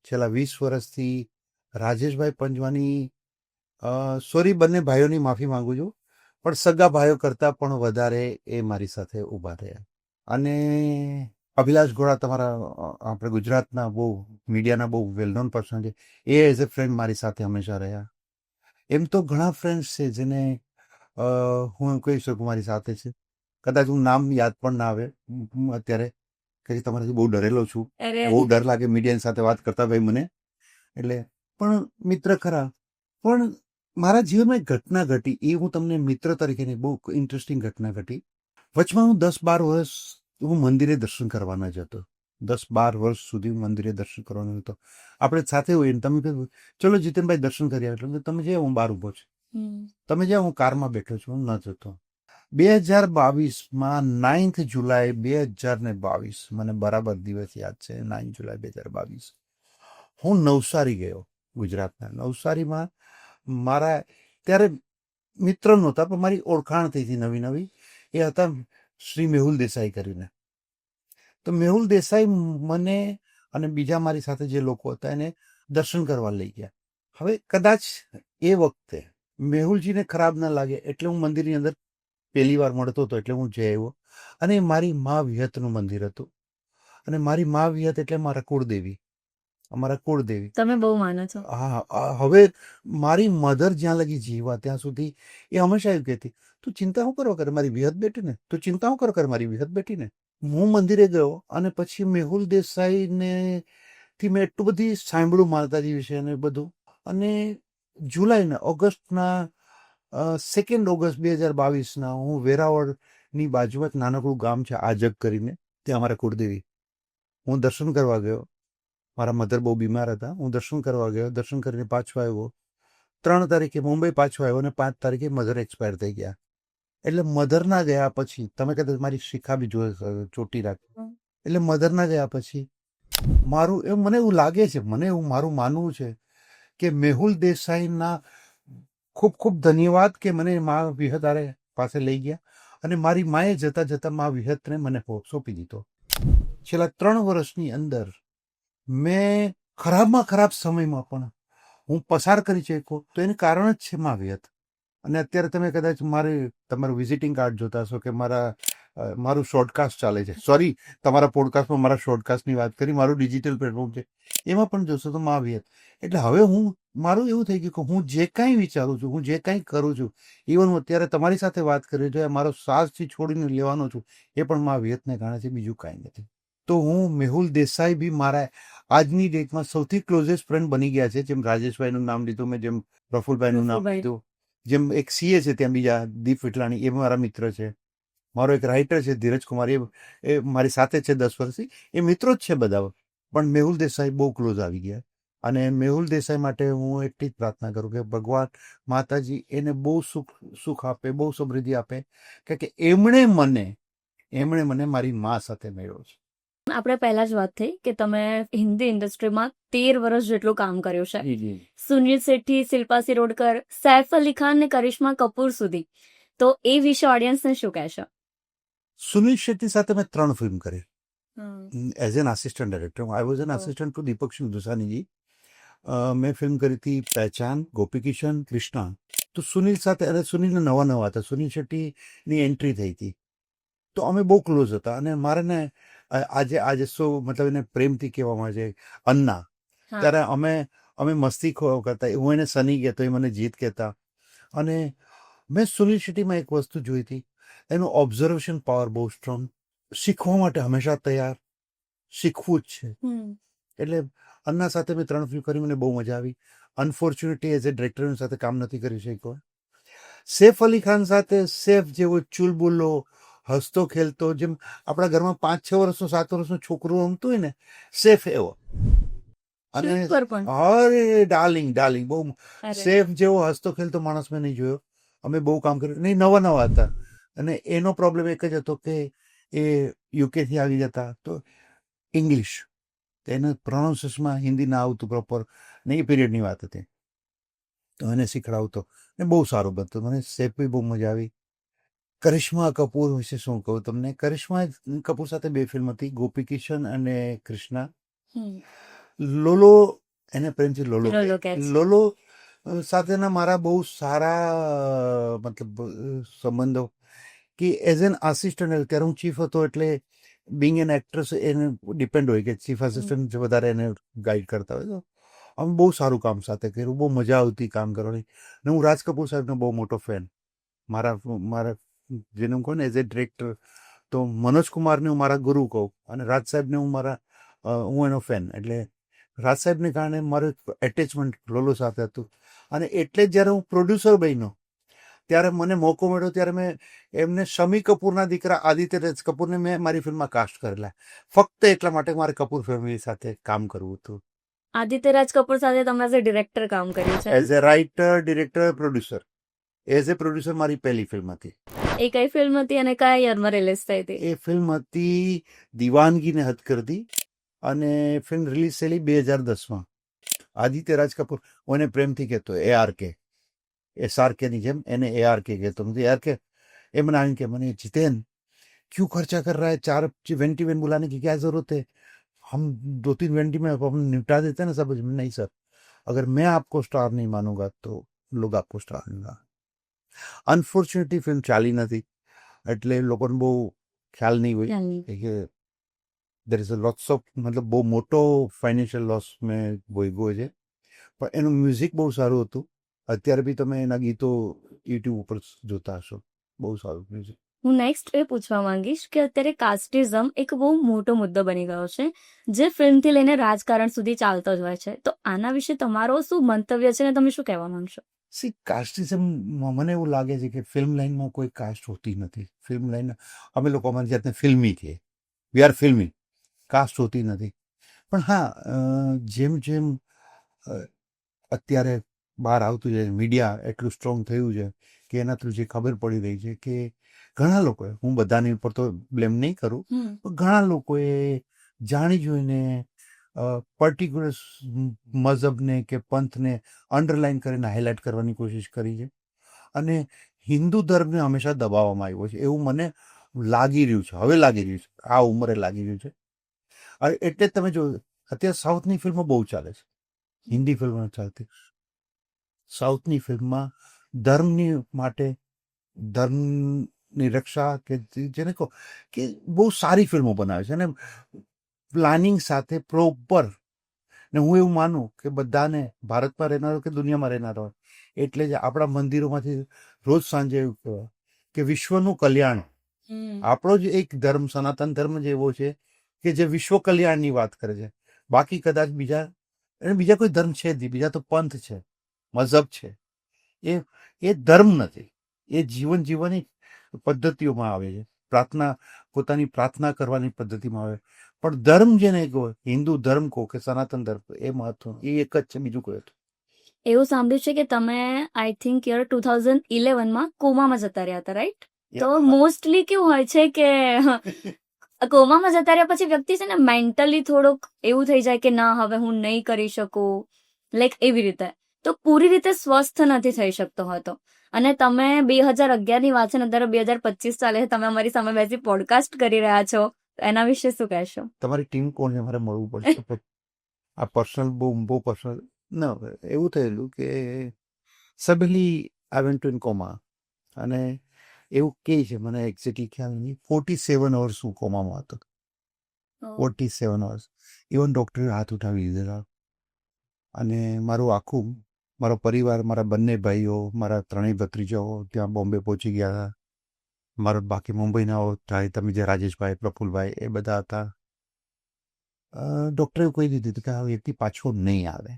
છેલ્લા 20 વર્ષથી રાજેશભાઈ પંજવાની, સોરી બંને ભાઈઓની માફી માંગુ છું, પણ સગા ભાઈઓ કરતાં પણ વધારે એ મારી સાથે ઊભા રહ્યા. અને અભિલાષ ગોળા તમારા આપણે ગુજરાતના બહુ મીડિયાના બહુ વેલ નોન પર્સન છે. એ એઝ એ ફ્રેન્ડ મારી સાથે હંમેશા રહ્યા. એમ તો ઘણા ફ્રેન્ડ્સ છે જેને હું એમ કહી શકું મારી સાથે છે. કદાચ હું નામ યાદ પણ ના આવે હું અત્યારે, કે તમારાથી બહુ ડરેલો છું, બહુ ડર લાગે મીડિયાની સાથે વાત કરતા ભાઈ મને, એટલે પણ મિત્ર ખરા. પણ મારા જીવનમાં એક ઘટના ઘટી, એ હું તમને મિત્ર તરીકેની બહુ ઇન્ટરેસ્ટિંગ ઘટના ઘટી. વચમાં હું 10-12 વર્ષ હું મંદિરે દર્શન કરવાના જ હતો. 10-12 વર્ષ સુધી હું મંદિરે દર્શન કરવાનો હતો. આપણે સાથે હોઈએ ને તમે કહ્યું ચલો જીતેનભાઈ દર્શન કરી આવે, એટલે તમે જે હું બહાર ઊભો છું, તમે જ્યાં હું કારમાં બેઠો છું, હું ન જતો. 2022માં 9th જુલાઈ 2022, મને બરાબર દિવસ યાદ છે, 9 જુલાઈ 2022, હું નવસારી ગયો, ગુજરાતના નવસારીમાં. મારા ત્યારે મિત્ર નહોતા પણ મારી ઓળખાણ થઈ હતી નવી નવી. એ હતા શ્રી મેહુલ દેસાઈ કરીને. તો મેહુલ દેસાઈ મને અને બીજા મારી સાથે જે લોકો હતા એને દર્શન કરવા લઈ ગયા. હવે કદાચ એ વખતે મેહુલજીને ખરાબ ના લાગે એટલે હું મંદિરની અંદર પહેલી વાર મળતો હતો, એટલે હું જઈ આવ્યો. અને મારી મા વિહતનું મંદિર હતું. અને મારી મા વિહત એટલે મારા કુળદેવી, અમારા કુળદેવી. તમે બહુ માનો છો? હા. હવે મારી મધર જ્યાં લગી જીવા ત્યાં સુધી એ હંમેશા એવું કહેતી, તું ચિંતા શું કરવા કરે મારી વિહત બેટી ને, તું ચિંતા શું કરવા કરે મારી વિહત બેટી ને. હું મંદિરે ગયો અને પછી મેહુલ દેસાઈને થી મેં એટલું બધી સાંભળ્યું માતાજી વિશે અને બધું. અને જુલાઈના ઓગસ્ટના 2 ઓગસ્ટ 2022ના હું વેરાવળની બાજુમાં એક નાનકડું ગામ છે આજક કરીને, ત્યાં અમારા કુળદેવી. હું દર્શન કરવા ગયો. મારા મધર બહુ બીમાર હતા. હું દર્શન કરવા ગયો, દર્શન કરીને પાછો આવ્યો. 3 તારીખે મુંબઈ પાછો આવ્યો અને 5 તારીખે મધર એક્સપાયર થઈ ગયા. એટલે મધરના ગયા પછી તમે કદાચ મારી શિખા બી ચોટી રાખી. એટલે મધરના ગયા પછી મારું એવું મને એવું લાગે છે, મને એવું મારું માનવું છે કે મેહુલ દેસાઈના ખૂબ ખૂબ ધન્યવાદ કે મને મા વિહત પાસે લઈ ગયા. અને મારી માએ જતા જતા મા વિહતને મને સોંપી દીધો. છેલ્લા 3 વર્ષની અંદર મેં ખરાબમાં ખરાબ સમયમાં પણ હું પસાર કરી શક્યો તો એનું કારણ જ છે મા વિહત. અને અત્યારે તમે કદાચ તમારું વિઝિટિંગ કાર્ડ જોતા હશો કે મારું શોર્ટકાસ્ટ ચાલે છે. સોરી, તમારા પોડકાસ્ટમાં મારા શોર્ટકાસ્ટની વાત કરી, મારું ડિજિટલ પ્લેટફોર્મ છે એમાં પણ જોશો તો મા વિહત. એટલે હવે મારું એવું થઈ ગયું કે હું જે કાંઈ વિચારું છું, હું જે કાંઈ કરું છું, ઇવન હું અત્યારે તમારી સાથે વાત કરી જોઈએ, મારો શ્વાસથી છોડીને લેવાનો છું, એ પણ મા વિહતને કારણે છે, બીજું કાંઈ નથી. તો હું મેહુલ દેસાઈ બી મારા આજની ડેટમાં સૌથી ક્લોઝેસ્ટ ફ્રેન્ડ બની ગયા છે. જેમ રાજેશભાઈનું નામ લીધું મેં, જેમ પ્રફુલભાઈનું નામ લીધું, જેમ એક સીએ છે ત્યાં બીજા દીપ વિટલાણી, એ મારા મિત્ર છે. મારો એક રાઇટર છે ધીરજ કુમાર, એ મારી સાથે છે 10 વર્ષથી. એ મિત્રો જ છે બધા. પણ મેહુલ દેસાઈ બહુ ક્લોઝ આવી ગયા. અને મેહુલ દેસાઈ માટે હું એટલી જ પ્રાર્થના કરું કે ભગવાન માતાજી એને બહુ સુખ આપે, બહુ સમૃદ્ધિ આપે, કે એમણે મને મારી મા સાથે મેળવ્યો છે. આપણે પહેલા જ વાત થઈ કે તમે હિન્દી ઇન્ડસ્ટ્રીમાં 13 વર્ષ જેટલું કામ કર્યું છે. સુનિલ શેટ્ટી, શિલ્પા શિરોડકર, સૈફ અલી ખાન ને કરિશ્મા કપૂર સુધી. તો એ વિશે ઓડિયન્સને શું કહેશો? સુનિલ શેટ્ટી સાથે મેં 3 ફિલ્મ કરી as an assistant director. I was an assistant to Deepak Singh દુસાનીજી. મેં ફિલ્મ કરી હતી પહેચાન, ગોપી કિશન, કૃષ્ણા. તો સુનિલ સાથે, અને સુનિલને નવા હતા, સુનિલ શેટ્ટીની એન્ટ્રી થઈ હતી, તો અમે બહુ ક્લોઝ હતા. અને મારે ને આજે શું મતલબ એને પ્રેમથી કહેવામાં આવે છે અન્ના. ત્યારે અમે મસ્તી કરતા, હું એને સની કહેતો, એ મને જીત કહેતા. અને મેં સુનિલ શેટ્ટીમાં એક વસ્તુ જોઈ હતી, એનું ઓબ્ઝર્વેશન પાવર બહુ સ્ટ્રોંગ, શીખવા માટે હંમેશા તૈયાર, શીખવું જ છે. એટલે અન્ના સાથે મેં 3 ફિલ્મ કરી, મને બહુ મજા આવી. અનફોર્ચ્યુનેટલી એઝ એ ડિરેક્ટર સાથે કામ નથી કરી શક્યો. સૈફ અલી ખાન સાથે સૈફ જેવો ચુલબુલો, હસતો ખેલતો, જેમ આપણા ઘરમાં 5-6 વર્ષનું 7 વર્ષનું છોકરું રમતું હોય ને, સૈફ એવો. અને અરે ડાર્લિંગ બહુ. સૈફ જેવો હસતો ખેલતો માણસ મેં નહીં જોયો. અમે બહુ કામ કર્યું, નહીં નવા હતા. અને એનો પ્રોબ્લેમ એક જ હતો કે એ યુકેથી આવી જતા તો ઇંગ્લિશ, એને પ્રોનાઉન્સિએશનમાં હિન્દી ના આવતું પ્રોપર, ને એ પીરિયડની વાત હતી, તો એને શીખડાવતો. ને બહુ સારું બનતું. મને સેફ બી બહુ મજા આવી. કરિશ્મા કપૂર વિશે શું કહું તમને. કરિશ્મા કપૂર સાથે 2 ફિલ્મ હતી, ગોપી કિશન અને કૃષ્ણા. હમ. લોલો, એને પ્રેમથી લોલો કહે. લોલો કે છે. લોલો સાથેના મારા બહુ સારા મતલબ સંબંધો, કે એઝ એન આસિસ્ટન્ટ, ત્યારે હું ચીફ હતો એટલે બિંગ એન એક્ટ્રેસ એને ડિપેન્ડ હોય કે ચીફ આસિસ્ટન્ટ વધારે એને ગાઈડ કરતા હોય. તો અમે બહુ સારું કામ સાથે કર્યું, બહુ મજા આવતી કામ કરવાની. ને હું રાજ કપૂર સાહેબનો બહુ મોટો ફેન. મારા જેને હું કહું ને એઝ એ ડિરેક્ટર, તો મનોજ કુમારને હું મારા ગુરુ કહું, અને રાજ સાહેબને હું એનો ફેન. એટલે રાજ સાહેબને કારણે મારું એટેચમેન્ટ લોલો સાથે હતું. અને એટલે જ જ્યારે હું પ્રોડ્યુસર બન્યો ત્યારે મને મોકો મળ્યો, ત્યારે મેં એમને શમી કપૂરના દીકરા આદિત્ય રાજ કપૂરને મેં મારી ફિલ્મમાં કાસ્ટ કરેલા, ફક્ત એટલા માટે મારે કપૂર ફેમિલી સાથે કામ કરવું હતું. આદિત્ય રાજ કપૂર સાથે તમે એઝ અ ડિરેક્ટર કામ કર્યું છે. As a writer, director, producer. As a producer મારી પહેલી ફિલ્મ હતી. એ કઈ ફિલ્મ હતી અને કયા યરમાં રિલીઝ થઈ હતી? એ ફિલ્મ હતી દીવાનગીને હદ કર દી, અને ફિલ્મ રિલીઝ થયેલી 2010માં. આદિત્ય રાજ કપૂર, હું એને પ્રેમથી કહેતો ARK, SRK ની જેમ એને ARK કહેતો. मुझे ARK એ મને આવીને કે, મને जितेन क्यों खर्चा कर रहा है, 4 वेंटी वेन बुलाने की क्या जरूरत है, हम 2-3 वेंटी में अपन निपटा देते हैं ना सब. नहीं सर, अगर मैं आपको स्टार नहीं मानूंगा तो लोग आपको स्टार मानेगा. અનફોર્ચ્યુનેટલી ફિલ્મ ચાલી નથી, એટલે લોકોને બહુ ખ્યાલ નહીં હોય કે there is a lots of, મતલબ બહુ મોટો ફાઇનાન્શિયલ લોસ મેં ભોગવ્યો છે. પણ એનું મ્યુઝિક બહુ સારું હતું. અત્યારે બી તમે એના ગીતો યુટ્યુબ ઉપર જોતા હશો, બહુ સારું મ્યુઝિક. હું નેક્સ્ટ એ પૂછવા માંગીશ કે અત્યારે કાસ્ટિઝમ એક બહુ મોટો મુદ્દો બની ગયો છે, જે ફિલ્મથી લઈને રાજકારણ સુધી ચાલતો જ હોય છે. તો આના વિશે તમારો શું મંતવ્ય છે ને તમે શું કહેવા માંગશો? સી, કાસ્ટિઝમ મને એવું લાગે છે કે ફિલ્મ લાઇનમાં કોઈ કાસ્ટ હોતી નથી. ફિલ્મ લાઇન, અમે લોકો અમારી જાતને ફિલ્મી છીએ, વી આર ફિલ્મી, કાસ્ટ હોતી નથી. પણ હા, જેમ જેમ અત્યારે બહાર આવતું જાય, મીડિયા એટલું સ્ટ્રોંગ થયું છે કે એના થ્રુ જે ખબર પડી રહી છે કે ઘણા લોકોએ, હું બધાની ઉપર તો બ્લેમ નહીં કરું, પણ ઘણા લોકોએ જાણી જોઈને પર્ટિક્યુલર મઝહબને કે પંથને અંડરલાઈન કરીને હાઇલાઇટ કરવાની કોશિશ કરી છે. અને હિન્દુ ધર્મને હંમેશા દબાવવામાં આવ્યો છે, એવું મને લાગી રહ્યું છે. હવે લાગી રહ્યું છે, આ ઉંમરે લાગી રહ્યું છે. એટલે જ તમે જો, અત્યારે સાઉથની ફિલ્મો બહુ ચાલે છે, હિન્દી ફિલ્મો ચાલતી. સાઉથની ફિલ્મમાં ધર્મની માટે, ધર્મની રક્ષા, કે જેને કહો કે બહુ સારી ફિલ્મો બનાવે છે, અને પ્લાનિંગ સાથે પ્રોપર. ને હું એવું માનું કે બધાને, ભારતમાં રહેનારો કે દુનિયામાં રહેનારો હોય, એટલે જ આપણા મંદિરોમાંથી રોજ સાંજે એવું કહેવાય કે વિશ્વનું કલ્યાણ. આપણો જ એક ધર્મ, સનાતન ધર્મ જ એવો છે કે જે વિશ્વ કલ્યાણની વાત કરે છે. બાકી કદાચ બીજા કોઈ ધર્મ છે જ નહીં. બીજા તો પંથ છે, મઝહબ છે. એ ધર્મ નથી, એ જીવન જીવવાની પદ્ધતિઓમાં આવે છે. પોતાની પ્રાર્થના કરવાની પદ્ધતિમાં આવે. પણ ધર્મ જેને કહો, હિન્દુ ધર્મ કહો કે સનાતન ધર્મ, એ મહત્વ, એ એક જ છે, બીજું કોઈ હતું. એવું સાંભળ્યું છે કે તમે આઈ થિંક યર 2011માં કોમામાં જતા રહ્યા હતા, રાઈટ? તો મોસ્ટલી કેવું હોય છે કે કોમામાં જતા રહ્યા પછી વ્યક્તિ છે ને મેન્ટલી થોડુંક એવું થઈ જાય કે ના, હવે હું નહીં કરી શકું, લાઈક એવી રીતે. તો પૂરી રીતે સ્વસ્થ નથી થઈ શકતો હતો. અને તમે 2011ની વાત છે ને અત્યારે 2025 ચાલે છે, તમે અમારી સામે બેસી પોડકાસ્ટ કરી રહ્યા છો, એના વિશે શું કહેશો? તમારી ટીમ કોણ છે? મારે મળવું પડશે. આ પર્સનલ, બહુ પર્સનલ ના. એવું થયેલું કે suddenly I went to in comma, અને એવું કહે છે, મને એક્ઝેક્ટલી ખ્યાલ નહીં, 47 અવર્સ હું કોમામાં હતો. 47 અવર્સ. ઇવન ડૉક્ટરે હાથ ઉઠાવી દીધેલા. અને મારો પરિવાર, મારા બંને ભાઈઓ, મારા 3 ભત્રીજાઓ ત્યાં બોમ્બે પહોંચી ગયા હતા. મારો બાકી મુંબઈના થાય, તમે જે રાજેશભાઈ, પ્રફુલભાઈ, એ બધા હતા. ડૉક્ટરે કહી દીધું હતું કે આ વ્યક્તિ પાછો નહીં આવે.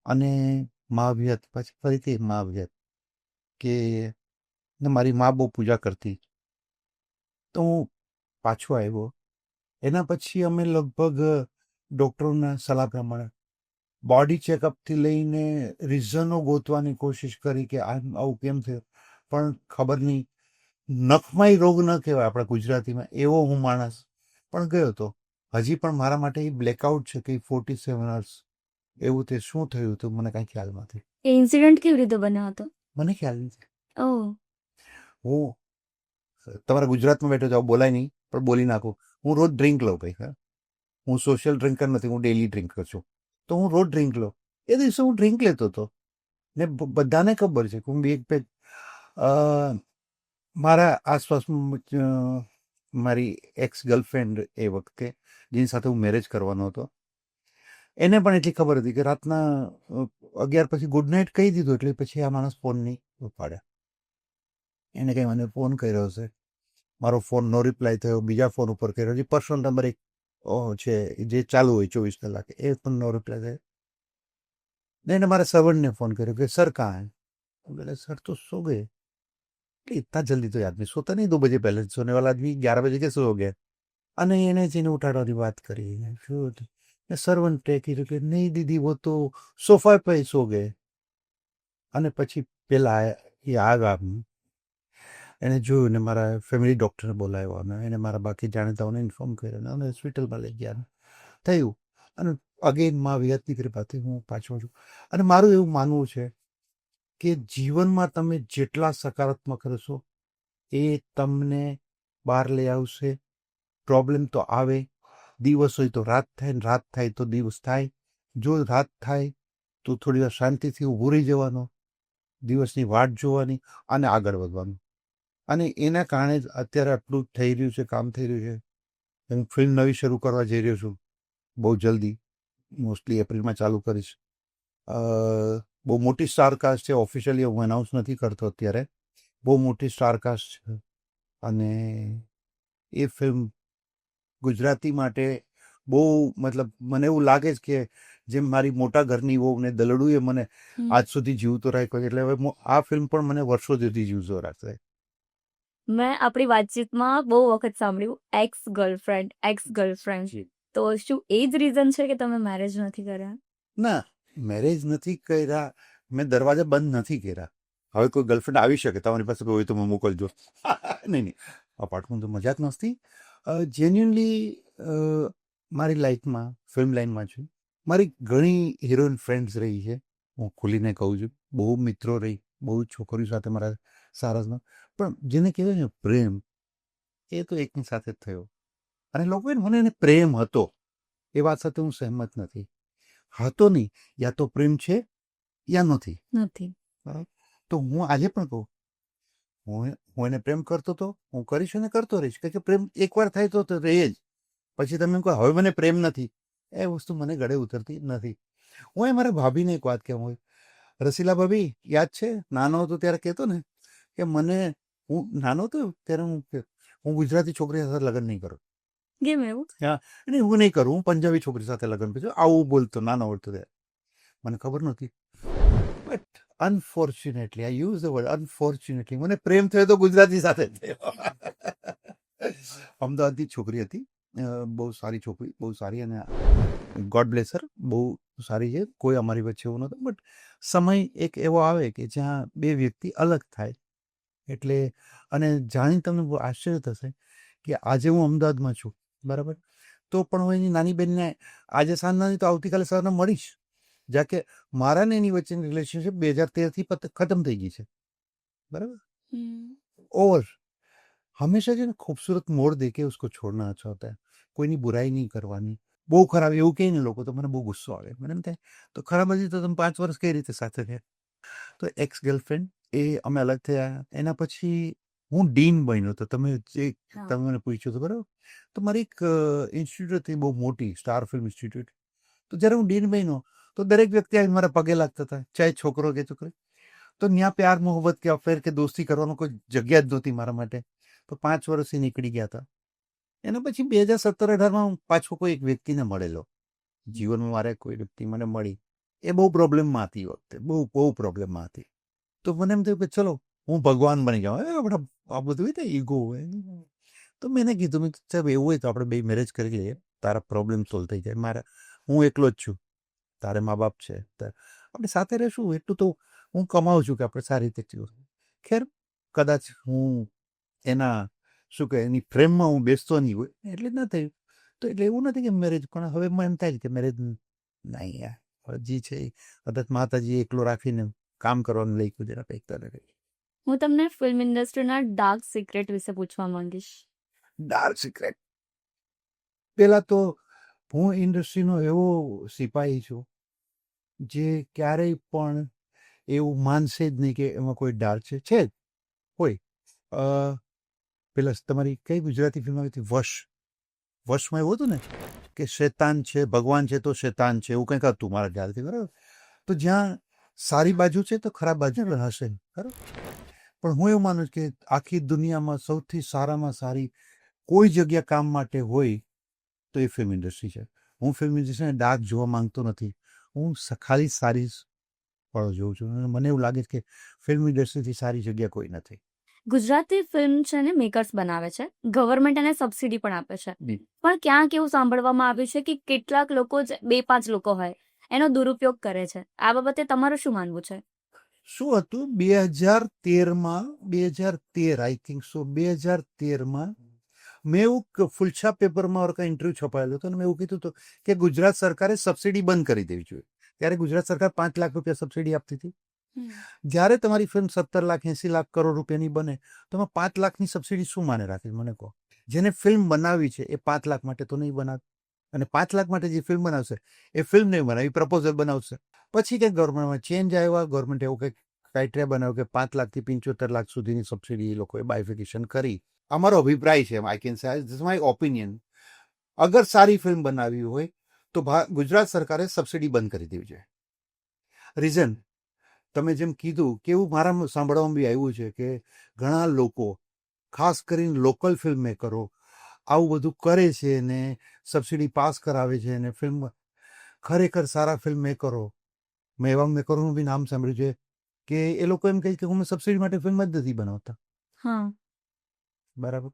અને મહાવ્યત, પછી ફરીથી મહાવ્યત, કે મારી મા બહુ પૂજા કરતી, તો હું પાછો આવ્યો. એના પછી અમે લગભગ ડૉક્ટરોના સલાહ પ્રમાણે બોડી ચેકઅપથી લઈને રીઝનો ગોતવાની કોશિશ કરી કે આવું કેમ થયું. પણ ખબર નહીં, નખમાય રોગ ન કહેવાય આપણા ગુજરાતીમાં, એવો હું માણસ પણ ગયો હતો. હજી પણ મારા માટે એ બ્લેકઆઉટ છે કે 47 અવર્સ એવું તે શું થયું હતું મને કાંઈ ખ્યાલ નથી. એ ઇન્સિડન્ટ કેવી રીતે બન્યો હતો? મને ખ્યાલ નથી. ઓહ. હું તમારા ગુજરાતમાં બેઠો જાઉં, બોલાય નહીં પણ બોલી નાખું. હું રોજ ડ્રિંક લઉં ભાઈ. હા, હું સોશિયલ ડ્રિંકર નથી, હું ડેલી ડ્રિંકર છું. તો હું રોજ ડ્રિંક લઉં. એ દિવસે હું ડ્રિંક લેતો હતો ને બધાને ખબર છે કે હું એક બે મારા આસપાસમાં મારી એક્સ ગર્લફ્રેન્ડ એ વખતે જેની સાથે હું મેરેજ કરવાનો હતો, એને પણ એટલી ખબર હતી કે રાતના 11 પછી ગુડ નાઇટ કહી દીધું એટલે પછી આ માણસ ફોન નહીં ઉપાડે. એને કંઈ મને ફોન કર્યો હશે, મારો ફોન નો રિપ્લાય થયો, બીજા ફોન ઉપર કર્યો, જે પર્સનલ નંબર એક છે જે ચાલુ હોય 24 કલાક, એ પણ નો રિપ્લાય થયો. ને એને મારા સર્વન્ટને ફોન કર્યો કે સર કहाँ है? बोले सर तो सो गए. इतना जल्दी तो आदमी सोता नहीं, 2 बजे पहले सोने वाला आदमी 11 बजे कैसे हो गया? અને એને જઈને ઉઠાડવાની વાત કરી. શું સર્વન્ટે કીધું કે નહીં દીદી વો તો સોફા પે સો ગયે. અને પછી પેલા એ આવ્યા, એને જોયું ને મારા ફેમિલી ડૉક્ટરને બોલાવ્યો અને એને મારા બાકી જાણીતાઓને ઇન્ફોર્મ કર્યો અને હોસ્પિટલમાં લઈ ગયા થયું. અને અગેન મા વિહતની કૃપાથી હું પાછો છું. અને મારું એવું માનવું છે કે જીવનમાં તમે જેટલા સકારાત્મક રહેશો એ તમને બહાર લઈ આવશે. પ્રોબ્લેમ તો આવે, દિવસ હોય તો રાત થાય ને રાત થાય તો દિવસ થાય. જો રાત થાય તો થોડી વાર શાંતિથી ઊભું રહી જવાનો, દિવસની વાટ જોવાની અને આગળ વધવાનું. અને એના કારણે જ અત્યારે આટલું થઈ રહ્યું છે, કામ થઈ રહ્યું છે. હું ફિલ્મ નવી શરૂ કરવા જઈ રહ્યો છું બહુ જલ્દી, મોસ્ટલી એપ્રિલમાં ચાલુ કરીશ. બહુ મોટી સ્ટારકાસ્ટ છે, ઓફિશિયલી હું એનાઉન્સ નથી કરતો અત્યારે. બહુ મોટી સ્ટારકાસ્ટ છે અને એ ફિલ્મ ગુજરાતી માટે બહુ મતલબ મને એવું લાગે છે કે જેમ મારી મોટા ઘરની વહુને દલડુએ મને આજ સુધી જીવતો રાખ્યો છે, એટલે હવે આ ફિલ્મ પણ મને વર્ષો સુધી જીવતો રાખશે. મેં આપણી વાતચીતમાં બહુ વખત સાંભળ્યું એક્સ ગર્લફ્રેન્ડ. તો શું એ જ રીઝન છે કે તમે મેરેજ નથી કર્યા? ના, મેરેજ નથી કર્યા, મેં દરવાજા બંધ નથી કર્યા. હવે કોઈ ગર્લફ્રેન્ડ આવી શકે તમારી પાસે કોઈ હોય તો મને મોકલજો. નહીં નહીં, અપાર્ટમેન્ટ તો મજાક નથી. જેન્યુઅનલી મારી લાઈફમાં ફિલ્મ લાઈનમાં છું. મારી ઘણી હિરોઈન ફ્રેન્ડ્સ રહી છે, હું ખુલીને કહું છું. બહુ મિત્રો રહી, બહુ છોકરીઓ સાથે મારા સારા. પણ જેને કહેવાય ને પ્રેમ, એ તો એકની સાથે જ થયો. અને લોકોએ મને એને પ્રેમ હતો એ વાત સાથે હું સહેમત નથી. હતો નહીં, યા તો પ્રેમ છે યા નથી. બરાબર. તો હું આજે પણ કહું, હું એને પ્રેમ કરતો હતો, હું કરીશ અને કરતો રહીશ. કે પ્રેમ એકવાર થાય તો રહે જ. પછી તમે કહો હવે મને પ્રેમ નથી, એ વસ્તુ મને ગળે ઉતરતી નથી. હું મારા ભાભીને એક વાત કહેવું, રસીલા ભાભી યાદ છે નાનો હતો ત્યારે કહેતો ને કે મને, હું નાનો હતો ત્યારે હું ગુજરાતી છોકરી સાથે લગ્ન નહીં કરું. કેમ એવું? હા, નહીં હું નહીં કરું, હું પંજાબી છોકરી સાથે લગ્ન કરું. આવું બોલતો નાનો હતો ત્યારે, મને ખબર નહોતી. But unfortunately, I use the word unfortunately, મને પ્રેમ થયો તો ગુજરાતી સાથે થયો. અમદાવાદની છોકરી હતી, બહુ સારી છોકરી, બહુ સારી, અને ગોડ બ્લેસ હર, બહુ સારી છે. કોઈ અમારી વચ્ચે એવું નહોતું. બટ સમય એક એવો આવે કે જ્યાં બે વ્યક્તિ અલગ થાય એટલે. અને જાણી તમને બહુ આશ્ચર્ય થશે કે આજે હું અમદાવાદમાં છું, બરાબર, તો પણ હું એની નાની બહેનને આજે સાંજના નહીં તો આવતીકાલે સવારના મળીશ. જા કે મારા ને એની વચ્ચેની રિલેશનશિપ 2013થી ખતમ થઈ ગઈ છે, બરાબર, ઓવર. હંમેશા છે ને ખૂબસૂરત મોડ દેકે ઉસકો છોડના અચ્છા હોતા હૈ. કોઈની બુરાઈ નહીં કરવાની. બહુ ખરાબ એવું કહે ને લોકો તો મને બહુ ગુસ્સો આવે. મને એમ થાય તો ખરાબ હતી તો તમે 5 વર્ષ કઈ રીતે સાથે રહ્યા? તો એક્સ ગર્લફ્રેન્ડ એ અમે અલગ થયા. એના પછી હું ડીન બન્યો હતો. તમે મને પૂછ્યું હતું, બરાબર. તો મારી એક ઇન્સ્ટિટ્યૂટ હતી બહુ મોટી, સ્ટાર ફિલ્મ ઇન્સ્ટિટ્યૂટ. તો જ્યારે હું ડીન બન્યો તો દરેક વ્યક્તિ આવી મારા પગે લાગતા હતા, ચાહે છોકરો કે છોકરી. તો ત્યાં પ્યાર મોહબ્બત કે અફેર કે દોસ્તી કરવાનો કોઈ જગ્યા જ નહોતી મારા માટે. તો 5 વર્ષથી નીકળી ગયા હતા. એના પછી 2017-18માં પાછો કોઈ એક વ્યક્તિને મળેલો જીવનમાં. મારે કોઈ વ્યક્તિ મને મળી, એ બહુ પ્રોબ્લેમમાં હતી એ વખતે, બહુ પ્રોબ્લેમમાં હતી. તો મને એમ થયું કે ચલો હું ભગવાન બની જાઉં. આપણે આ બધું હોય ને ઈગો હોય. તો મેં એને કીધું, મેં સાહેબ એવું હોય તો આપણે બે મેરેજ કરી લઈએ, તારા પ્રોબ્લેમ સોલ્વ થઈ જાય. હું એકલો જ છું, તારે મા બાપ છે, આપણે સાથે રહેશું. એટલું તો હું કમાઉં છું કે આપણે સારી રીતે જીવું. ખેર, કદાચ હું એના શું કહે એની ફ્રેમમાં હું બેસતો નહીં હોય એટલે જ ના થયું. તો એટલે એવું નથી કે મેરેજ, પણ હવે મને એમ થાય કે મેરેજ નહીં યાર, જે છે એ કદાચ માતાજી એકલો રાખીને કામ કરવાનું લઈ કુદેરા પેકતા રહે. હું તમને ફિલ્મ ઇન્ડસ્ટ્રીના ડાર્ક સિક્રેટ વિશે પૂછવા માંગીશ. ડાર્ક સિક્રેટ, પેલા તો હું ઇન્ડસ્ટ્રીનો એવો સિપાહી છું જે ક્યારેય પણ એવું માનશે જ નહીં કે એમાં કોઈ ડાર્ક છે જ હોય. પેલા તમારી કઈ ગુજરાતી ફિલ્મ આવી હતી વશમાં એવું હતું ને કે શેતાન છે ભગવાન છે તો શેતાન છે એવું કંઈક હતું મારા ખ્યાલથી, બરાબર. તો જ્યાં સારી બાજુ છે તો ખરાબ બાજુ પણ હશે, બરાબર. પણ હું એવું માનું છું કે આખી દુનિયામાં સૌથી સારામાં સારી કોઈ જગ્યા કામ માટે હોય તો એ ફિલ્મ ઇન્ડસ્ટ્રી છે. હું ફિલ્મ ઇન્ડસ્ટ્રીને ડાર્ક જોવા માંગતો નથી, હું ખાલી સારી ફળો જોઉં છું. અને મને એવું લાગે છે કે ફિલ્મ ઇન્ડસ્ટ્રીથી સારી જગ્યા કોઈ નથી. ગુજરાતી ફિલ્મ છે ને મેકર્સ બનાવે છે, ગવર્મેન્ટ એને સબસિડી પણ આપે છે, પણ ક્યાંક એવું સાંભળવામાં આવ્યું છે કે કેટલાક લોકો જ 2-5 લોકો હોય એનો દુરુપયોગ કરે છે. આ બાબતે તમારું શું માનવું છે? શું હતું 2013માં 2013 આઈ થિંક સો 2013માં મેં એવું ફુલછા પેપરમાં ઓર કંઈ ઇન્ટરવ્યુ છપાયેલો હતો અને મેં એવું કીધું હતું કે ગુજરાત સરકારે સબસિડી બંધ કરી દેવી જોઈએ. ત્યારે ગુજરાત સરકાર 5 લાખ રૂપિયા સબસિડી આપતી હતી. જ્યારે તમારી ફિલ્મ 17 લાખ 80 લાખ કરોડ રૂપિયાની બને તો એમાં 5 લાખની સબસિડી શું માને રાખી મને કહો. જેને ફિલ્મ બનાવી છે એ 5 લાખ માટે તો નહીં બનાવે, અને 5 લાખ માટે જે ફિલ્મ બનાવશે એ ફિલ્મ નહીં બનાવી, પ્રપોઝલ બનાવશે. પછી કંઈક ગવર્મેન્ટમાં ચેન્જ આવ્યા, ગવર્મેન્ટ એવું કંઈક ક્રાઇટેરિયા બનાવ્યું કે 5 લાખથી 75 લાખ સુધીની સબસિડી એ લોકોએ બાયફિકેશન કરી. અમારો અભિપ્રાય છે, I can say this my opinion, અગર સારી ફિલ્મ બનાવી હોય તો ગુજરાત સરકારે સબસિડી બંધ કરી દેવી જોઈએ. રીઝન તમે જેમ કીધું કે એવું મારા સાંભળવામાં બી આવ્યું છે કે ઘણા લોકો ખાસ કરીને લોકલ ફિલ્મ મેકરો આવું બધું કરે છે ને સબસિડી પાસ કરાવે છે ને ફિલ્મ ખરેખર સારા ફિલ્મ મેકરો, મેં એવા મેકરોનું બી નામ સાંભળ્યું છે કે એ લોકો એમ કહે કે હું સબસિડી માટે ફિલ્મ જ નથી બનાવતા. હા, બરાબર.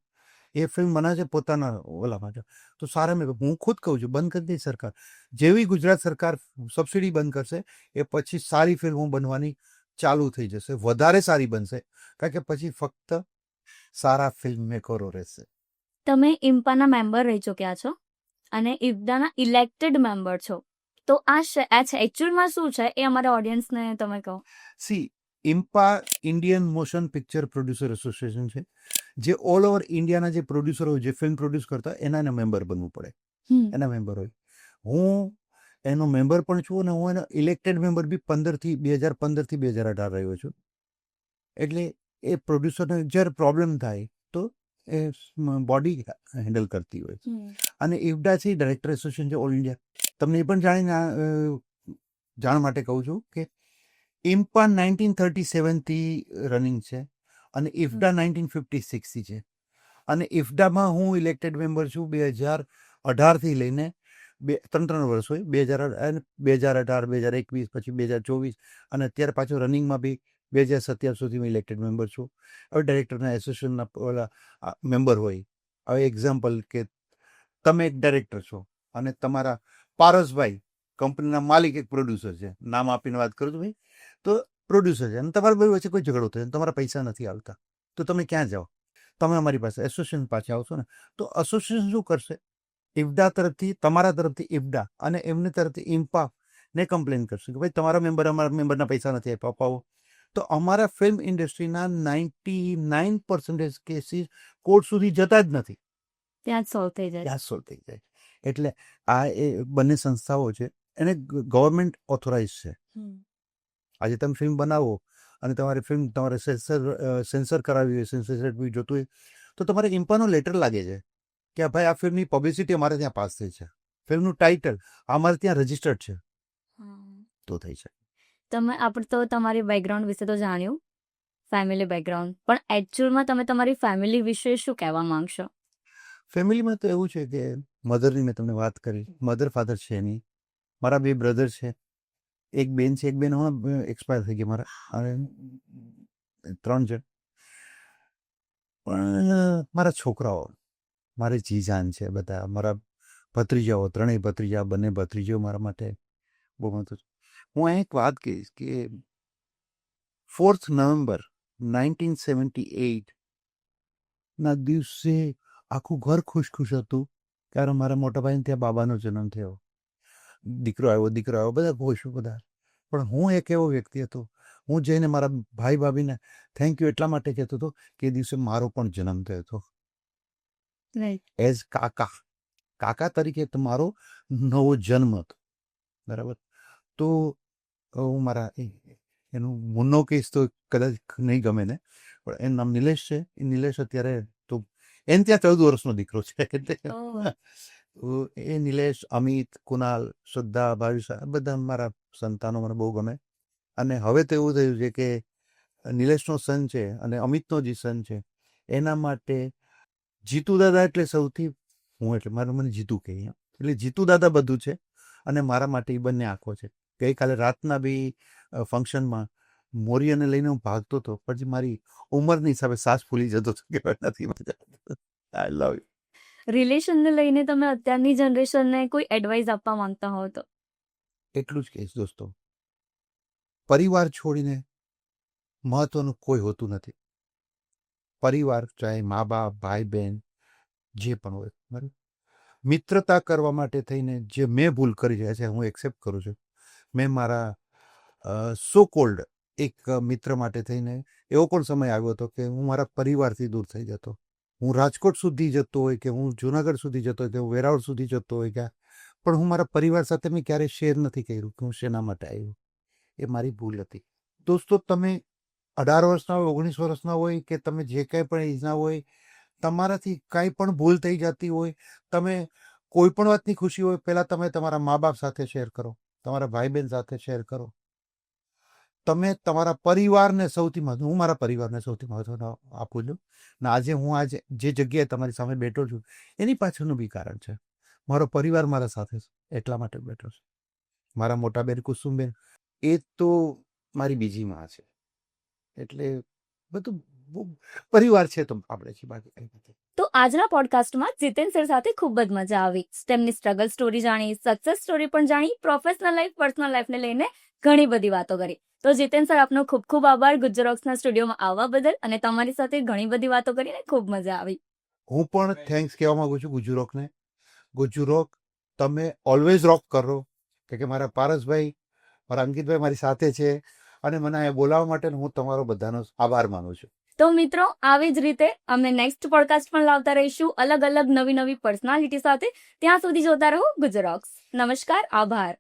એ ફિલ્મ બનાવે છે પોતાના ઓલા માટે. તો સારા મેં હું ખુદ કહું છું બંધ કરી દે સરકાર. જેવી ગુજરાત સરકાર સબસિડી બંધ કરશે એ પછી સારી ફિલ્મો બનવાની ચાલુ થઈ જશે, વધારે સારી બનશે, કારણ કે પછી ફક્ત સારા ફિલ્મ મેકરો રહેશે. તમે ઇમ્પાના મેમ્બર રહી ચૂક્યા છો અને ઇફ્ડાના ઇલેક્ટેડ મેમ્બર છો, તો આ એકચ્યુઅલમાં શું છે એ અમારા ઓડિયન્સને તમે કહો. See, IMPPA Indian motion picture producer association છે, જે ઓલ ઓવર ઇન્ડિયાના જે પ્રોડ્યુસર હોય, જે ફિલ્મ પ્રોડ્યુસ કરતા એના મેમ્બર બનવું પડે, એના મેમ્બર હોય. હું એનો મેમ્બર પણ છું અને હું એનો ઇલેક્ટેડ મેમ્બર બી 2015થી 2018 રહ્યો છું. એટલે એ પ્રોડ્યુસરને જ્યારે પ્રોબ્લેમ થાય તો એ બોડી હેન્ડલ કરતી હોય. અને ઇફડા છે ડાયરેક્ટર એસોસિએશન છે ઓલ ઇન્ડિયા. તમને એ પણ જાણ માટે કહું છું કે ઇમ્પા 1937થી રનિંગ છે અને ઇફડા 1956થી છે. અને ઇફડામાં હું ઇલેક્ટેડ મેમ્બર છું 2018થી લઈને 3 વર્ષ હોય, 2018, 2021, પછી 2024 અને અત્યારે પાછું રનિંગમાં બી 2027 સુધી હું ઇલેક્ટેડ મેમ્બર છું. હવે ડાયરેક્ટરના એસોસિએશનના ઓલા મેમ્બર હોય. હવે એક્ઝામ્પલ કે તમે એક ડાયરેક્ટર છો અને તમારા પારસભાઈ કંપનીના માલિક એક પ્રોડ્યુસર છે, નામ આપીને વાત કરું છું ભાઈ, તો પ્રોડ્યુસર છે અને તમારા બે વચ્ચે કોઈ ઝઘડો થયો, તમારા પૈસા નથી આવતા, તો તમે ક્યાં જાઓ? તમે અમારી પાસે એસોસિએશન પાસે આવશો ને. તો એસોસિએશન શું કરશે? ઇફડા તરફથી, તમારા તરફથી ઇફડા અને એમની તરફથી ઇમ્પા ને કમ્પ્લેન કરશે કે ભાઈ તમારા મેમ્બર અમારા મેમ્બરના પૈસા નથી આપ્યા, અપાવો. તો અમારા ફિલ્મ ઇન્ડસ્ટ્રીના 99% કેસીસ કોર્ટ સુધી જતા જ નથી, ત્યાં જ સોલ્વ થઈ જાય. ત્યાં સોલ્વ થઈ જાય. એટલે આ એ બંને સંસ્થાઓ છે, એને ગવર્મેન્ટ ઓથોરાઇઝ છે. આજે તમે ફિલ્મ બનાવો અને તમારી ફિલ્મ તમારે સેન્સર કરાવી હોય, સેન્સર સર્ટિફિકેટ જોતું હોય, તો તમારે ઇમ્પાનો લેટર લાગે છે કે ભાઈ આ ફિલ્મની પબ્લિસિટી અમારે ત્યાં પાસ થઈ છે, ફિલ્મનું ટાઇટલ અમારે ત્યાં રજિસ્ટર્ડ છે, તો થઈ છે. આપણે તો તમારી બેકગ્રાઉન્ડ વિશે તો જાણ્યું, ફેમિલી બેકગ્રાઉન્ડ, પણ એકચ્યુઅલમાં તમે તમારી ફેમિલી વિશે શું કહેવા માંગશો? ફેમિલીમાં તો એવું છે કે મધરની મેં તમને વાત કરી, મધર ફાધર છે નહીં, મારા 2 બ્રધર છે, એક બેન છે, એક બેન હમણાં એક્સપાયર થઈ ગઈ મારા, અને 3 જણ. પણ મારા છોકરાઓ મારે જીજાન છે બધા, મારા ભત્રીજાઓ, 3 ભત્રીજા, બંને ભત્રીજો મારા માટે બહુ મહત્વ છે. હું અહીં એક વાત કહીશ કે 4th નવેમ્બર 1978 ના દિવસે આખું ઘર ખુશ હતું, કારણ મારા મોટા ભાઈને ત્યાં બાબાનો જન્મ થયો. દીકરો આવ્યો બધા ખુશ બધા. પણ હું એક એવો વ્યક્તિ હતો, હું જઈને મારા ભાઈ ભાભીને થેન્ક યુ એટલા માટે કહેતો હતો કે એ દિવસે મારો પણ જન્મ થયો હતો એઝ કાકા તરીકે. તો મારો નવો જન્મ હતો, બરાબર. તો હું મારા એનું મુન્નો કહીશ તો કદાચ નહીં ગમે ને, પણ એનું નામ નિલેશ છે. એ નિલેશ અત્યારે તો એને ત્યાં 14 વર્ષનો દીકરો છે. તો એ નિલેશ, અમિત, કુનાલ, શ્રદ્ધા, ભાવિશા બધા મારા સંતાનો મને બહુ ગમે. અને હવે તો એવું થયું છે કે નિલેશનો સન છે અને અમિતનો જે સન છે એના માટે જીતુ દાદા એટલે સૌથી, હું એટલે મને જીતુ કહે, એટલે જીતુ દાદા બધું છે. અને મારા માટે એ બંને આંખો છે. ગઈકાલે રાતના બી ફંક્શનમાં મોરિયાને લઈને હું ભાગતો હતો, પછી મારી ઉંમરની હિસાબે સાસ ફૂલી જતો હતો કે નથી મજા. આઈ લવ યુ. રિલેશનને લઈને તમે અત્યારની જનરેશનને કોઈ એડવાઇસ આપવા માંગતા હો તો? એટલું જ કહીશ દોસ્તો, પરિવાર છોડીને મહત્વનું કોઈ હોતું નથી. પરિવાર ચાહે મા બાપ, ભાઈ બહેન જે પણ હોય, બરાબર. મિત્રતા કરવા માટે થઈને જે મેં ભૂલ કરી રહ્યા છે હું એક્સેપ્ટ કરું છું. મેં મારા સો કોલ્ડ એક મિત્ર માટે થઈને એવો પણ સમય આવ્યો હતો કે હું મારા પરિવારથી દૂર થઈ જતો. હું રાજકોટ સુધી જતો હોય કે હું જુનાગઢ સુધી જતો હોય કે હું વેરાવળ સુધી જતો હોય કે, પણ હું મારા પરિવાર સાથે મેં ક્યારેય શેર નથી કર્યું કે હું શેના માટે આવ્યો. એ મારી ભૂલ હતી. દોસ્તો, તમે 18 વર્ષના હોય, 19 વર્ષના હોય કે તમે જે કાંઈ પણ એજના હોય, તમારાથી કાંઈ પણ ભૂલ થઈ જતી હોય, તમે કોઈ પણ વાતની ખુશી હોય, પહેલાં તમે તમારા મા બાપ સાથે શેર કરો, તમારા ભાઈ બહેન સાથે શેર કરો. તમે તમારા પરિવારને સૌથી મહત્વ, હું મારા પરિવારને સૌથી મહત્વ આપું છું. ને આજે જે જગ્યાએ તમારી સામે બેઠો છું એની પાછળનું બી કારણ છે. મારો પરિવાર મારા સાથે છે એટલા માટે બેઠો છે. મારા મોટા બેન કુસુમબેન એ તો મારી બીજી માં છે. એટલે બધું પરિવાર છે તો આપણે છીએ, બાકી કંઈ નથી. તો આજના પોડકાસ્ટમાં જીતેન સર સાથે ખૂબ જ મજા આવી. તેમની સ્ટ્રગલ સ્ટોરી જાણી, સક્સેસ સ્ટોરી પણ જાણી, પ્રોફેશનલ લાઈફ, પર્સનલ લાઈફને લઈને ઘણી બધી વાતો કરી. તો જીતેન સર, આપનો ખૂબ ખૂબ આભાર ગુજરોક્સના સ્ટુડિયોમાં આવવા બદલ, અને તમારી સાથે ઘણી બધી વાતો કરીને ખૂબ મજા આવી. હું પણ થેન્ક્સ કહેવા માંગુ છું ગુજરોકને. ગુજરોક, તમે ઓલવેઝ રોક કરો, કે મારા પારસભાઈ, મારા અંકિતભાઈ મારી સાથે છે અને મને અહીંયા બોલાવવા માટે હું તમારો બધાનો આભાર માનું છું. તો મિત્રો, આવી જ રીતે અમે નેક્સ્ટ પોડકાસ્ટ પણ લાવતા રહીશું અલગ અલગ નવી નવી પર્સનાલિટી સાથે. ત્યાં સુધી જોતા રહો ગુજરાત. નમસ્કાર, આભાર.